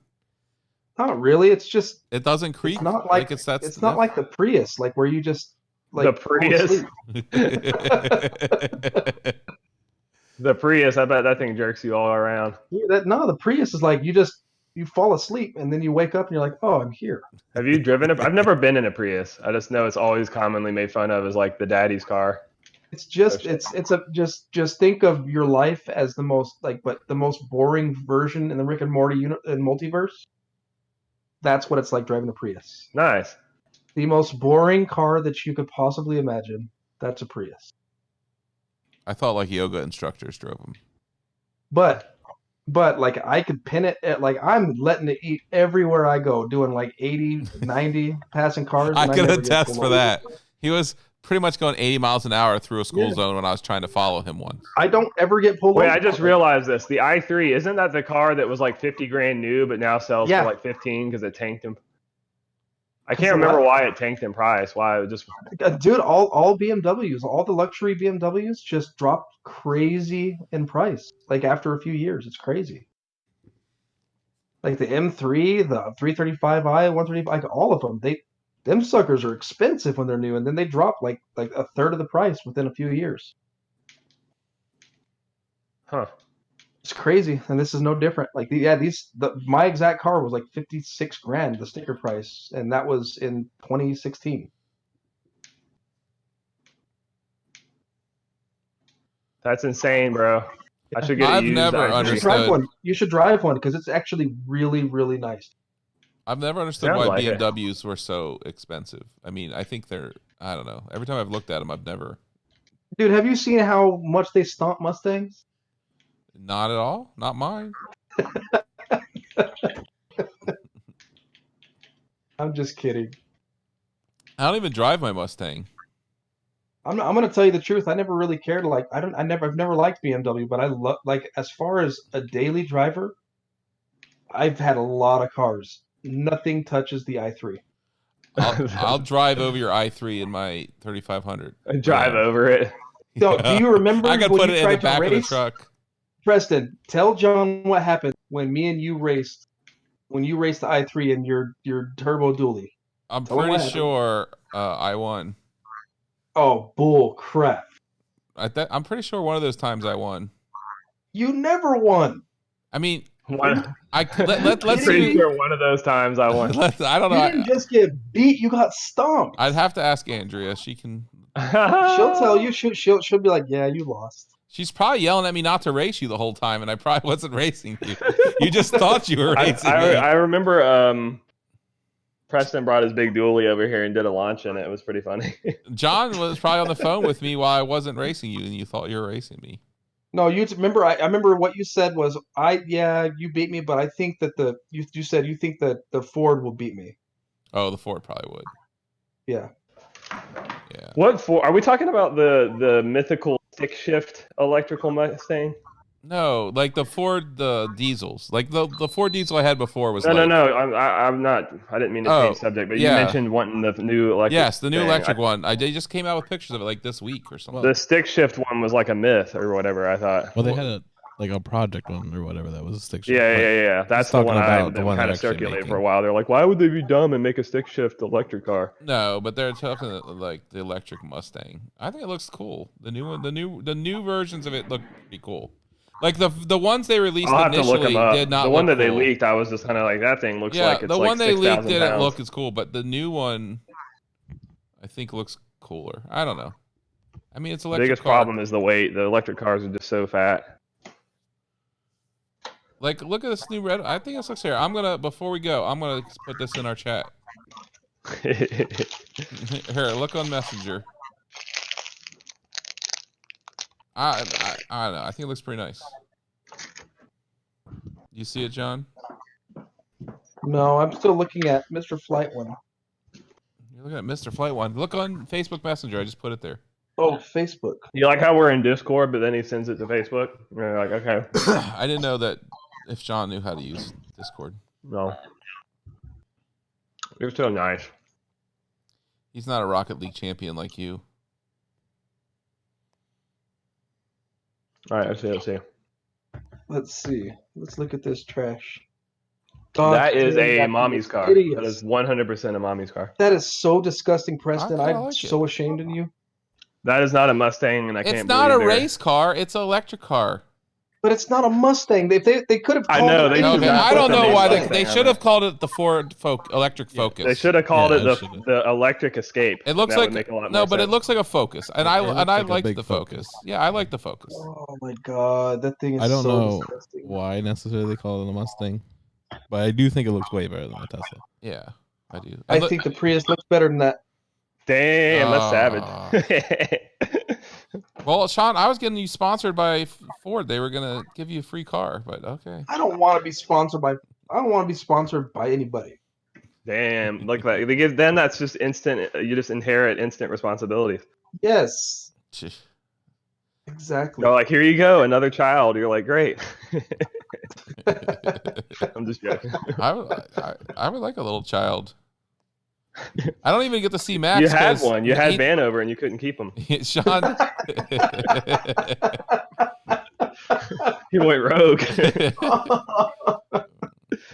Not really. It's just It doesn't creak. it's not like it's that. it's not like the Prius, like where you just like The fall Prius? asleep. The Prius, I bet that thing jerks you all around. The Prius is like you fall asleep and then you wake up and you're like, oh, I'm here. Have you driven it? I've never been in a Prius. I just know it's always commonly made fun of as like the daddy's car. It's just Oh, shit. it's a just think of your life as the most boring version in the Rick and Morty multiverse. That's what it's like driving a Prius. Nice. The most boring car that you could possibly imagine. That's a Prius. I thought like yoga instructors drove them. But like I could pin it at like I'm letting it eat everywhere I go, doing like 80, 90 passing cars. I and can never get attest pulled for over. that. He was pretty much going 80 miles an hour through a school zone when I was trying to follow him once. I don't ever get pulled Wait, over. I just realized this. The i3, isn't that the car that was like 50 grand new, but now sells Yeah. for like 15 because it tanked him? I Because can't of remember what? why it tanked in price. Why it just Dude, all BMWs, all the luxury BMWs just dropped crazy in price. Like after a few years, it's crazy. Like the M3, the 335i, 135, like all of them, them suckers are expensive when they're new, and then they drop like a third of the price within a few years. huh? It's crazy, and this is no different. Like my exact car was like 56 grand, the sticker price, and that was in 2016. That's insane, bro. I should get I've a used never i3. You should understood. drive one. You should drive one because it's actually really, really nice. I've never understood Sounds why like it. BMWs were so expensive. I mean, I think I don't know. Every time I've looked at them, I've never. Dude, have you seen how much they stomp Mustangs? Not at all. Not mine. I'm just kidding. I don't even drive my Mustang. I'm gonna tell you the truth. I never really cared. Like I've never liked BMW, but I love like as far as a daily driver, I've had a lot of cars. Nothing touches the i3. I'll drive over your i3 in my 3500. Drive over it. So, do you remember I could when put you it in the tried to back of the race? truck. Preston, tell John what happened when me and you raced. When you raced the i3 in your turbo dually. I'm Tell him what pretty happened. sure I won. Oh, bull crap! I'm pretty sure one of those times I won. You never won. I mean, One, let's pretty see. sure one of those times I won. I don't You know. didn't just get beat. You got stomped. I'd have to ask Andrea. She can. She'll tell you. She'll be like, yeah, you lost. She's probably yelling at me not to race you the whole time, and I probably wasn't racing you. You just thought you were racing me. I remember Preston brought his big dually over here and did a launch in it. It was pretty funny. John was probably on the phone with me while I wasn't racing you, and you thought you were racing me. No, you remember. I remember what you said was, you beat me, but I think that you said you think that the Ford will beat me. Oh, the Ford probably would. Yeah. Yeah. What for? Are we talking about the mythical stick shift electrical Mustang? No, like the diesels. Like the Ford diesel I had before was No. I'm not. I didn't mean to change Oh, subject, but yeah. you mentioned wanting the new electric. Yes, the new thing. electric one. They just came out with pictures of it like this week or something. The stick shift one was like a myth or whatever. I thought. Well, they had like a project one or whatever that was a stick shift. Yeah. That's the talking one about that the one kind they're of actually circulated for a making. while. They're like, why would they be dumb and make a stick shift electric car? No, but they're talking like the electric Mustang. I think it looks cool. The new one, the new versions of it look pretty cool. Like the ones they released I'll have to look initially them up. did not The one look that they cool. leaked, I was just kind of like, that thing looks like it's the like one they leaked 6,000 didn't pounds. look as cool, but the new one I think looks cooler. I don't know. I mean, it's The electric biggest car. problem is the weight. The electric cars are just so fat. Like, look at this new red. I think this looks here. Before we go, I'm gonna put this in our chat. Here, look on Messenger. I don't know. I think it looks pretty nice. You see it, John? No, I'm still looking at Mr. FlightOne. You're looking at Mr. FlightOne. Look on Facebook Messenger. I just put it there. Oh, Facebook. You like how we're in Discord, but then he sends it to Facebook? You're like, okay. I didn't know that if John knew how to use Discord. No. You're so nice. He's not a Rocket League champion like you. All right, let's see. Let's see. Let's look at this trash. That is a damn, mommy's car. idiots. That is 100% a mommy's car. That is so disgusting, Preston. I I'm like so it. ashamed of you. That is not a Mustang, and I can't It's not a believe they're- race car. It's an electric car. But it's not a Mustang. They could have I called know, it they anything. should have I put don't the know name why Mustang they on should there. have called it the Ford Electric Focus. They should have called Yeah, it they should've. the electric Escape. It looks That like would make a lot no, more but it sense. looks like a Focus, and It I looks like a liked big the Focus. Yeah, I like the Focus. Oh my god, that thing is I don't so know disgusting. why necessarily they call it a Mustang, but I do think it looks way better than a Tesla. Yeah, I do. I think the Prius looks better than that. Damn, that's Ah. savage. Well, Sean, I was getting you sponsored by Ford. They were gonna give you a free car, but okay. I don't want to be sponsored by anybody. Damn, look like they give. Then that's just instant. You just inherit instant responsibilities. Yes, exactly. They're like, here you go, another child. You're like, great. I'm just joking. I would like a little child. I don't even get to see Max. You had 'cause one. You had he- Vanover, and you couldn't keep him. Sean. He went rogue.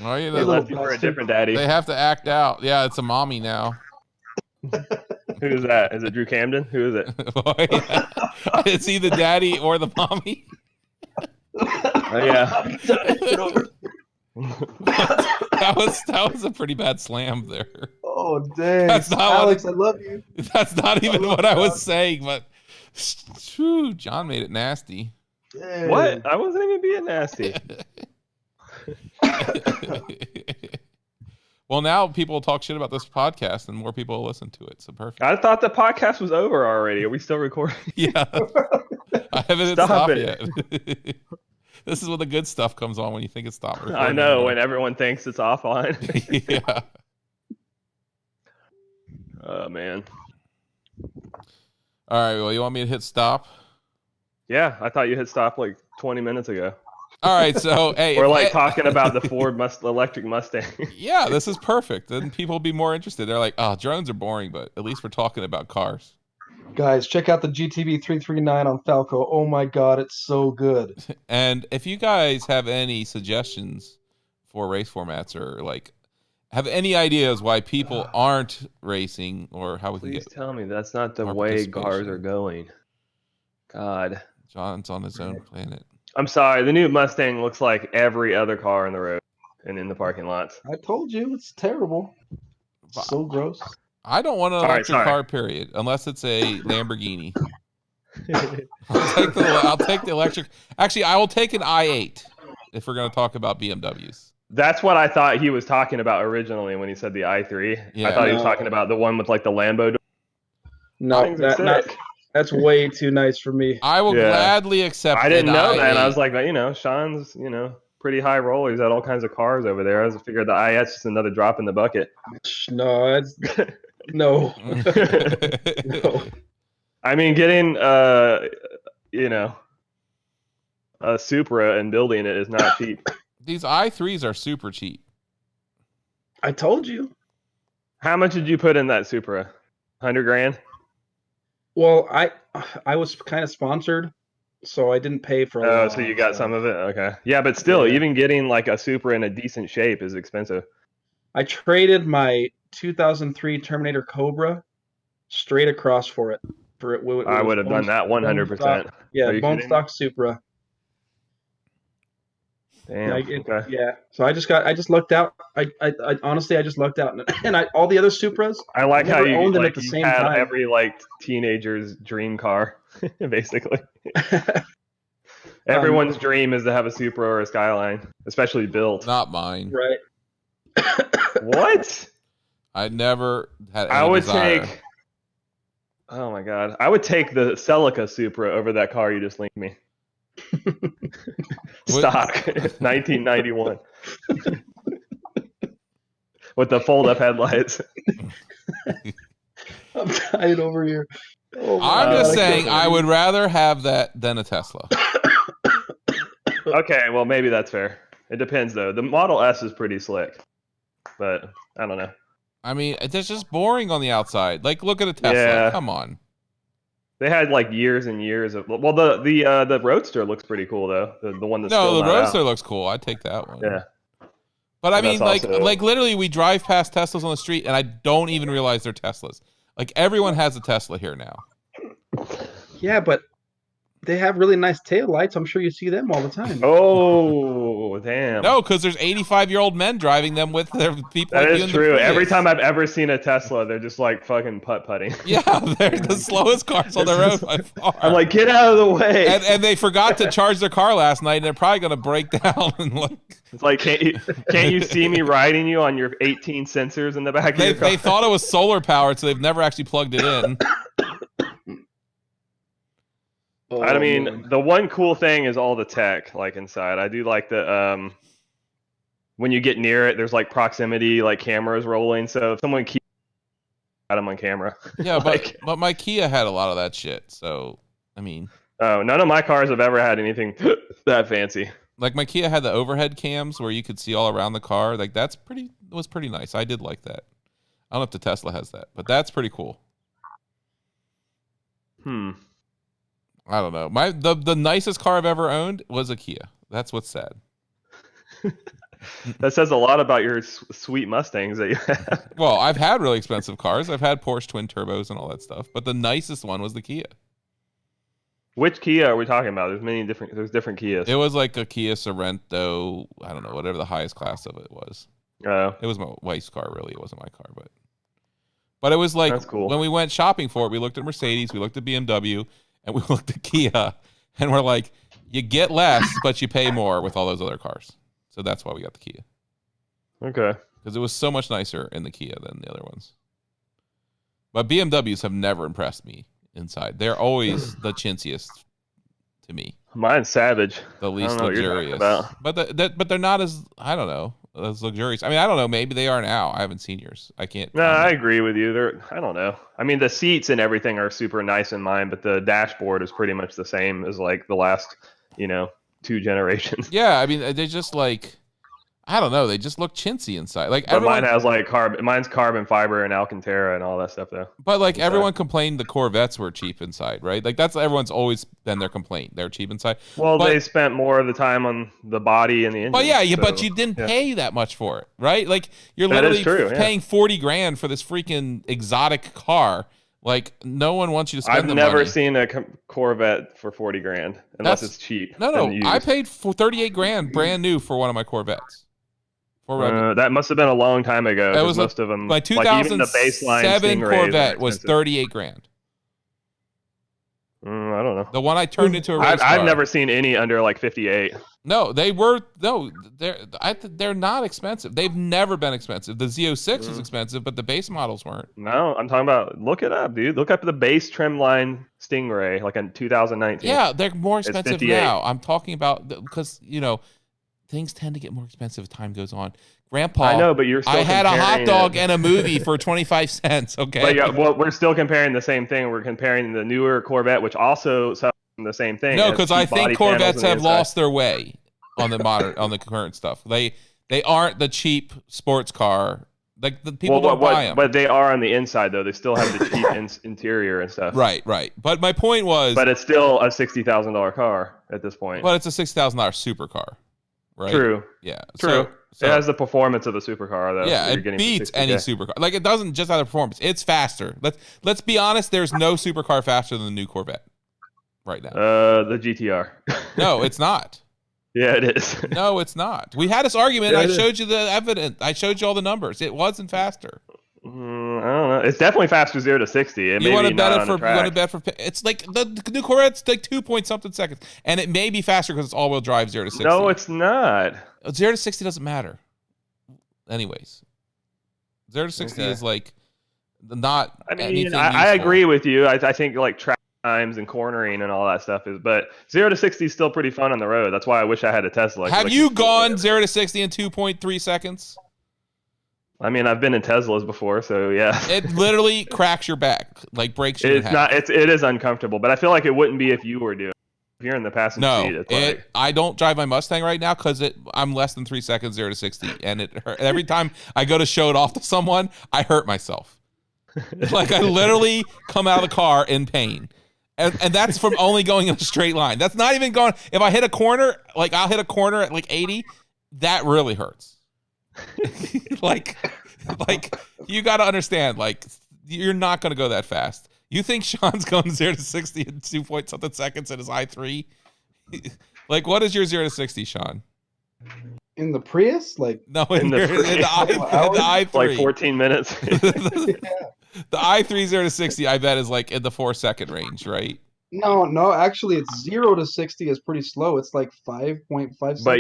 Well, you They know, left you for a different daddy. they have to act out. Yeah, it's a mommy now. Who is that? Is it Drew Camden? Who is it? Boy, it's either daddy or the mommy. Oh yeah. that was a pretty bad slam there. Oh dang, That's not Alex, what I love you. That's not even what I was saying, but phew, John made it nasty. Dang. What? I wasn't even being nasty. Well, now people talk shit about this podcast, and more people will listen to it. So perfect. I thought the podcast was over already. Are we still recording? Yeah, I haven't hit Stop stop it. yet. This is when the good stuff comes on when you think it's stopped recording. I know, when everyone thinks it's offline. Yeah. Oh man. All right. Well, you want me to hit stop? Yeah, I thought you hit stop like 20 minutes ago. All right. So, hey, We're if- like talking about the Ford electric Mustang. yeah, this is perfect. Then people will be more interested. They're like, oh, drones are boring, but at least we're talking about cars. Guys, check out the GTV 339 on Falco. Oh my god, it's so good. And if you guys have any suggestions for race formats or like have any ideas why people aren't racing or how we can Please get tell me that's not the more way cars participation. are going. God. John's on his own planet. I'm sorry, the new Mustang looks like every other car on the road and in the parking lots. I told you, it's terrible. It's so gross. I don't want an All right, electric sorry. car, period, unless it's a Lamborghini. I'll take the electric. Actually, I will take an i8 if we're going to talk about BMWs. That's what I thought he was talking about originally when he said the i3. Yeah. I thought he was No. talking about the one with like the Lambo door. No, Things are sick. that's way too nice for me. I will Yeah. gladly accept I didn't an know that. And I i8. was like, Sean's, pretty high roller. He's got all kinds of cars over there. I was figured the i8's just another drop in the bucket. No, that's no. No. I mean, getting a Supra and building it is not cheap. These i3s are super cheap. I told you. How much did you put in that Supra? $100,000? Well, I was kind of sponsored, so I didn't pay for a lot. Oh, so you got some of it? Okay. Yeah, but still, even getting like a Supra in a decent shape is expensive. I traded my 2003 Terminator Cobra straight across for it. I would have done that 100%. Yeah, bone stock Supra. Damn. Okay. Yeah. So I just lucked out. I honestly just lucked out, and all the other Supras. I like how you owned them like at the you same had time. every like teenager's dream car, basically. Everyone's dream is to have a Supra or a Skyline, especially built. Not mine. Right. What? I never had. Any I would desire. take. Oh my god! I would take the Celica Supra over that car you just linked me. Stock, 1991, with the fold-up headlights. I'm tired over here. I'm just saying, I would rather have that than a Tesla. Okay, well maybe that's fair. It depends though. The Model S is pretty slick, but I don't know. I mean, it's just boring on the outside. Like, look at a Tesla. Yeah. Come on. They had like years and years of. Well, the Roadster looks pretty cool though. The one that's No, still the not Roadster out. looks cool. I'd take that one. Yeah. But I And mean, that's also- like literally, we drive past Teslas on the street, and I don't even realize they're Teslas. Like, everyone has a Tesla here now. Yeah, but they have really nice tail lights. I'm sure you see them all the time. Oh, damn. No, because there's 85-year-old men driving them with their people. That like you is in the true. Every Prius. time I've ever seen a Tesla, they're just like fucking putt-putting. Yeah, they're the slowest cars on the road by far. I'm like, get out of the way. And they forgot to charge their car last night, and they're probably gonna break down. And like, It's like, can't you see me riding you on your 18 sensors in the back of your car? they thought it was solar powered, so they've never actually plugged it in. I mean, the one cool thing is all the tech, like inside. I do like the when you get near it, there's like proximity, like cameras rolling. So if someone keeps at them on camera, Yeah, like, but my Kia had a lot of that shit. So I mean, oh, none of my cars have ever had anything that fancy. like my Kia had the overhead cams where you could see all around the car. Like was pretty nice. I did like that. I don't know if the Tesla has that, but that's pretty cool. I don't know. The nicest car I've ever owned was a Kia. That's what's sad. That says a lot about your sweet Mustangs that you have. Well, I've had really expensive cars. I've had Porsche twin turbos and all that stuff, but the nicest one was the Kia. Which Kia are we talking about? There's different Kias. It was like a Kia Sorento. I don't know, whatever the highest class of it was. Oh, It was my wife's car, really. It wasn't my car, but it was like That's cool. when we went shopping for it, we looked at Mercedes, we looked at BMW, and we looked at Kia, and we're like, you get less, but you pay more with all those other cars. So that's why we got the Kia. okay. Because it was so much nicer in the Kia than the other ones. But BMWs have never impressed me inside. They're always the chintziest to me. Mine's Savage. The least I don't know what you're talking luxurious. about. But they're not as, I don't know, as luxurious. I mean, I don't know. Maybe they are now. I haven't seen yours. I can't. No, I agree with you. I don't know. I mean, the seats and everything are super nice in mine, but the dashboard is pretty much the same as like the last, 2 generations. Yeah, I mean, they just like, I don't know. They just look chintzy inside. Like But everyone, mine has like mine's carbon fiber and Alcantara and all that stuff though. but like inside. everyone complained the Corvettes were cheap inside, right? Like that's everyone's always been their complaint. They're cheap inside. Well, But- they spent more of the time on the body and the engine. But yeah, so, but you didn't yeah. pay that much for it, right? Like you're That is literally true, yeah. paying $40,000 for this freaking exotic car. Like no one wants you to spend I've the never money. seen a Corvette for $40,000 unless That's- it's cheap. No, and I used. paid for $38,000 brand new for one of my Corvettes. That must have been a long time ago. That 'cause was most of them, my like even the baseline 2007 Stingrays are Corvette was expensive. $38,000. I don't know. The one I turned into a race car. I've never seen any under like 58. No, they're not expensive. They've never been expensive. The Z06 was expensive, but the base models weren't. No, I'm talking about. Look it up, dude. Look up the base trim line Stingray, like in 2019. Yeah, they're more expensive 58. now. I'm talking about because things tend to get more expensive as time goes on. Grandpa, I know, but you're still I had a hot comparing dog it. and a movie for 25 cents. Okay, But yeah, well, we're still comparing the same thing. We're comparing the newer Corvette, which also sells the same thing. no, It has because I cheap body think panels Corvettes on the have inside. lost their way on the current stuff. They aren't the cheap sports car Like the people don't buy them. But they are on the inside though. They still have the cheap interior and stuff. Right. But my point was. But it's still a $60,000 car at this point. But it's a $6,000 supercar, right? True. Yeah. True. So it has the performance of a supercar though. Yeah, it beats any supercar. Like it doesn't just have the performance. It's faster. Let's be honest. There's no supercar faster than the new Corvette right now. The GTR. No, it's not. Yeah, it is. No, it's not. We had this argument. I showed you the evidence. I showed you all the numbers. It wasn't faster. I don't know. It's definitely faster 0 to 60. You want to bet it for? You want to bet for? It's like the new Corvette's like 2 point something seconds, and it may be faster because it's all-wheel drive 0 to 60. No, it's not. 0 to 60 doesn't matter. Anyways, 0 to 60 is like not. I mean, anything I useful. agree with you. I think like track times and cornering and all that stuff is, but 0 to 60 is still pretty fun on the road. That's why I wish I had a Tesla. Have you gone 0 to 60 in 2.3 seconds? I mean, I've been in Teslas before, so yeah. It literally cracks your back, like breaks your head. It is uncomfortable, but I feel like it wouldn't be if you were doing it. If you're in the passenger seat, I don't drive my Mustang right now because I'm less than 3 seconds 0 to 60, and it hurt. Every time I go to show it off to someone, I hurt myself. Like I literally come out of the car in pain. And that's from only going in a straight line. That's not even going. If I hit a corner, like I'll hit a corner at like 80, that really hurts. like you got to understand, like you're not going to go that fast. You think Sean's going 0 to 60 in 2 point something seconds in his i3? Like, what is your 0 to 60, Sean? In the Prius, like no, in the i3, like 14 minutes. The i3 0 to 60, I bet, is like in the 4-second range, right? No, actually, it's 0 to 60 is pretty slow. It's like 5.5 seconds. But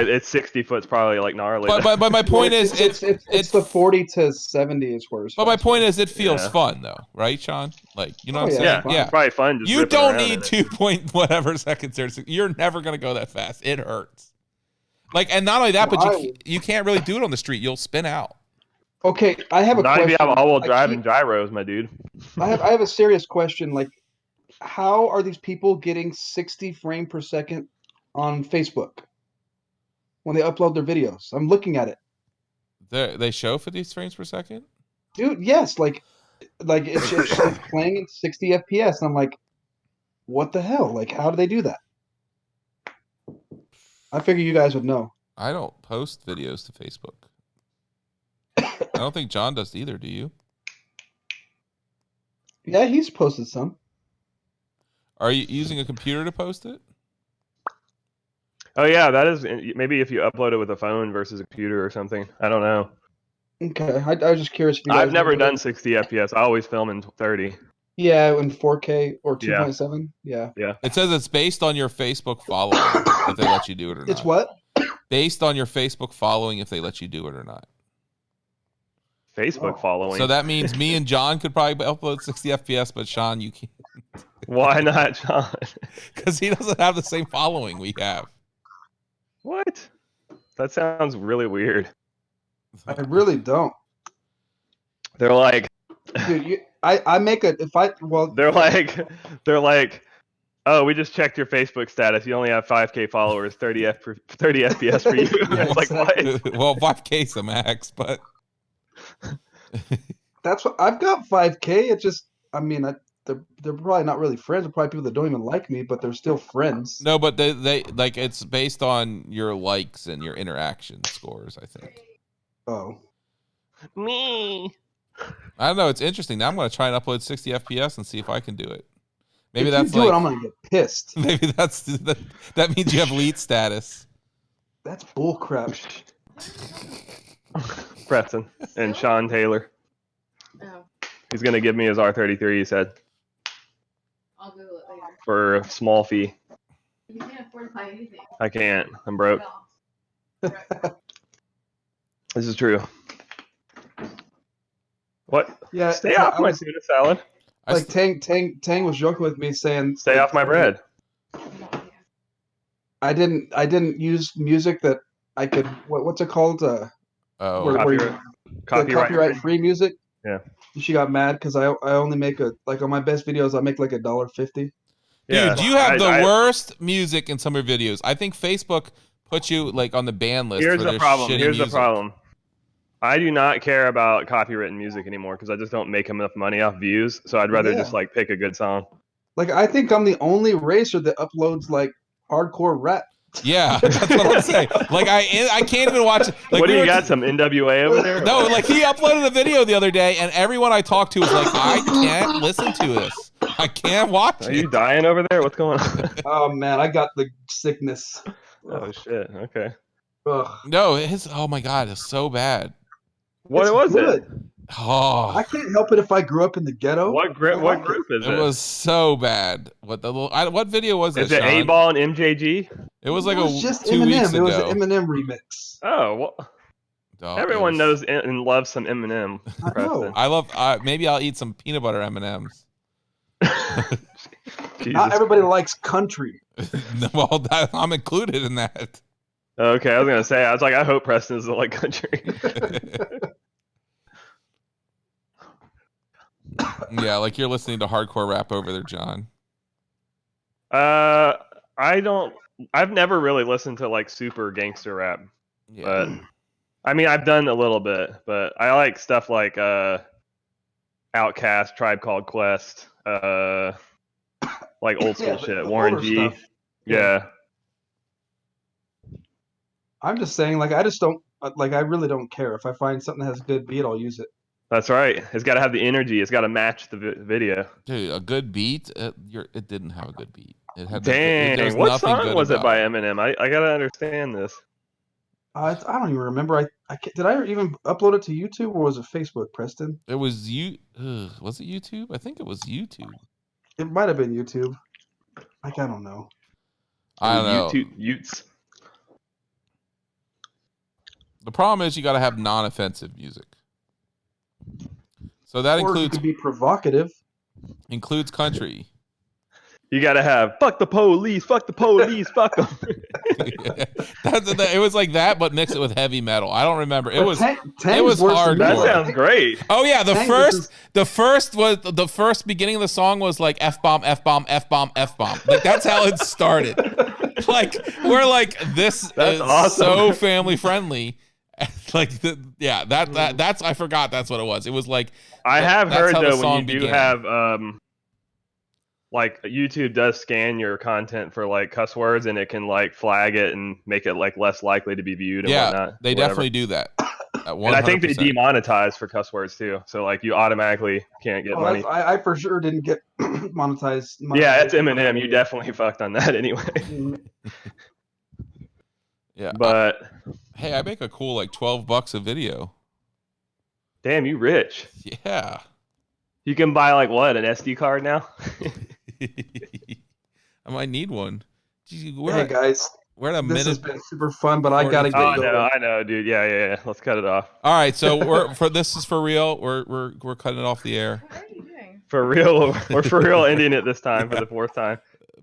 it's 60 foot's probably like gnarly. But my point is, it's the 40 to 70 is where it's. But my point is, it feels fun though, right, Sean? Like, you know what I'm saying? Yeah, probably fun. Just you don't need 2 point whatever seconds. You're never gonna go that fast. It hurts. Like, and not only that, but you can't really do it on the street. You'll spin out. Okay, I have a not question. If you have all-wheel drive and gyros, my dude. I have a serious question. Like, how are these people getting 60 frames per second on Facebook when they upload their videos? I'm looking at it. They show 50 frames per second? Dude, yes. Like it's playing at 60 FPS. And I'm like, what the hell? Like, how do they do that? I figure you guys would know. I don't post videos to Facebook. I don't think John does either, do you? Yeah, he's posted some. Are you using a computer to post it? Oh yeah, that is maybe if you upload it with a phone versus a computer or something. I don't know. Okay, I was just curious. If you I've never done 60 FPS. I always film in 30. Yeah, in 4K or 2.7. Yeah. It says it's based on your Facebook following if they let you do it or not. It's what? Based on your Facebook following if they let you do it or not. Facebook following. So that means me and John could probably upload 60 FPS, but Sean, you can't. Why not, Sean? Because he doesn't have the same following we have. What? That sounds really weird. I really don't. They're like, dude, I make a They're like, oh, we just checked your Facebook status. You only have 5K followers, 30 FPS for you. It's like, what? Well, 5K is the max, but that's what I've got. 5K. It's just, I mean, they're probably not really friends. They're probably people that don't even like me, but they're still friends. No, but they like it's based on your likes and your interaction scores, I think. Oh. Me. I don't know. It's interesting. Now I'm going to try and upload 60 FPS and see if I can do it. Maybe if that's you do it, I'm going to get pissed. Maybe that means you have elite status. That's bullcrap. Preston and Sean Taylor. Oh, He's going to give me his R33, he said, I'll Google it later. for a small fee. You can't afford to buy anything. I can't. I'm broke. This is true. What? Yeah. Stay off my tuna salad. Like Tang was joking with me saying, Stay off my bread. I didn't use music that I could. What's it called? Copyright free music. Yeah. She got mad because I only make on my best videos I make like $1.50. Dude, you have the worst music in some of your videos. I think Facebook puts you like on the ban list. Here's for the problem. Here's the problem. I do not care about copywritten music anymore because I just don't make enough money off views. So I'd rather just like pick a good song. Like I think I'm the only racer that uploads like hardcore rap. Yeah, that's what I'm saying. Like I can't even watch it. Like, what do you got? Some NWA over there? No, like he uploaded a video the other day, and everyone I talked to was like, I can't listen to this. I can't watch it. Are you dying over there? What's going on? Oh man, I got the sickness. Oh shit. Okay. Ugh. No, oh my god, it's so bad. What was it? Oh, I can't help it if I grew up in the ghetto. What group is it? It was so bad. What video was it? Is it Sean? A-Ball and MJG? It was like just 2 Eminem. weeks ago. It was an Eminem remix. Oh, well, Oh, everyone knows and loves some Eminem. I know. I love. Maybe I'll eat some peanut butter M&Ms. Not everybody likes country. Well, I'm included in that. Okay, I was gonna say. I was like, I hope Preston doesn't like country. Yeah, like you're listening to hardcore rap over there, John. I've never really listened to like super gangster rap. Yeah. But I mean, I've done a little bit, but I like stuff like Outkast, Tribe Called Quest, like old school shit, Warren G. Stuff. Yeah. I'm just saying, like, I just don't, like, I really don't care. If I find something that has a good beat, I'll use it. That's right. It's got to have the energy. It's got to match the video. Dude, a good beat. It didn't have a good beat. It had. Dang, what song was it by Eminem? I gotta understand this. I don't even remember. Did I even upload it to YouTube or was it Facebook, Preston? It was was it YouTube? I think it was YouTube. It might have been YouTube. I don't know. I don't know. Utes. The problem is you got to have non-offensive music. So that Or you could be provocative. includes country. You gotta have fuck the police, fuck them. It was like that, but mix it with heavy metal. I don't remember. It was hard. That sounds great. Oh yeah, the first beginning of the song was like F bomb, F bomb, F bomb, F bomb. Like that's how it started. Like we're like this that's is awesome. so family friendly. Like that's I forgot that's what it was. It was like I have heard though when you do began. have like YouTube does scan your content for like cuss words and it can like flag it and make it like less likely to be viewed and whatnot. They definitely do that. And I think they demonetize for cuss words too. So like you automatically can't get money. I for sure didn't get monetized. Yeah, it's Eminem. You definitely fucked on that anyway. Yeah. But hey, I make a cool like $12 a video. Damn, you rich. Yeah. You can buy like what, an SD card now? I might need one. Hey guys, we're at a this minute. has been super fun, but I gotta get going. I know, dude. Yeah. Let's cut it off. All right, so this is for real. We're cutting it off the air. What are you doing? For real, we're for real ending it this time for the fourth time.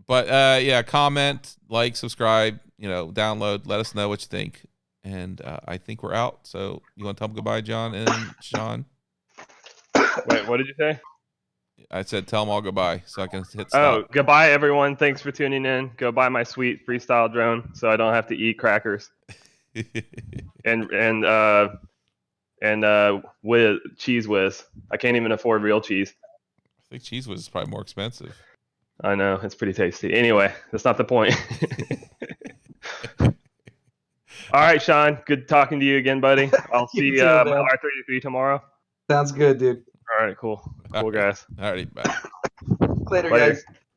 But yeah, comment, like, subscribe, download. Let us know what you think. And I think we're out. So you want to tell them goodbye, John and Sean? Wait, what did you say? I said tell them all goodbye so I can hit stop. Oh, goodbye, everyone. Thanks for tuning in. Go buy my sweet freestyle drone so I don't have to eat crackers. and with Cheese Whiz. I can't even afford real cheese. I think Cheese Whiz is probably more expensive. I know. It's pretty tasty. Anyway, that's not the point. All right, Sean. Good talking to you again, buddy. I'll see you R33 tomorrow. Sounds good, dude. All right, cool. Cool, guys. All right, bye. Later, guys.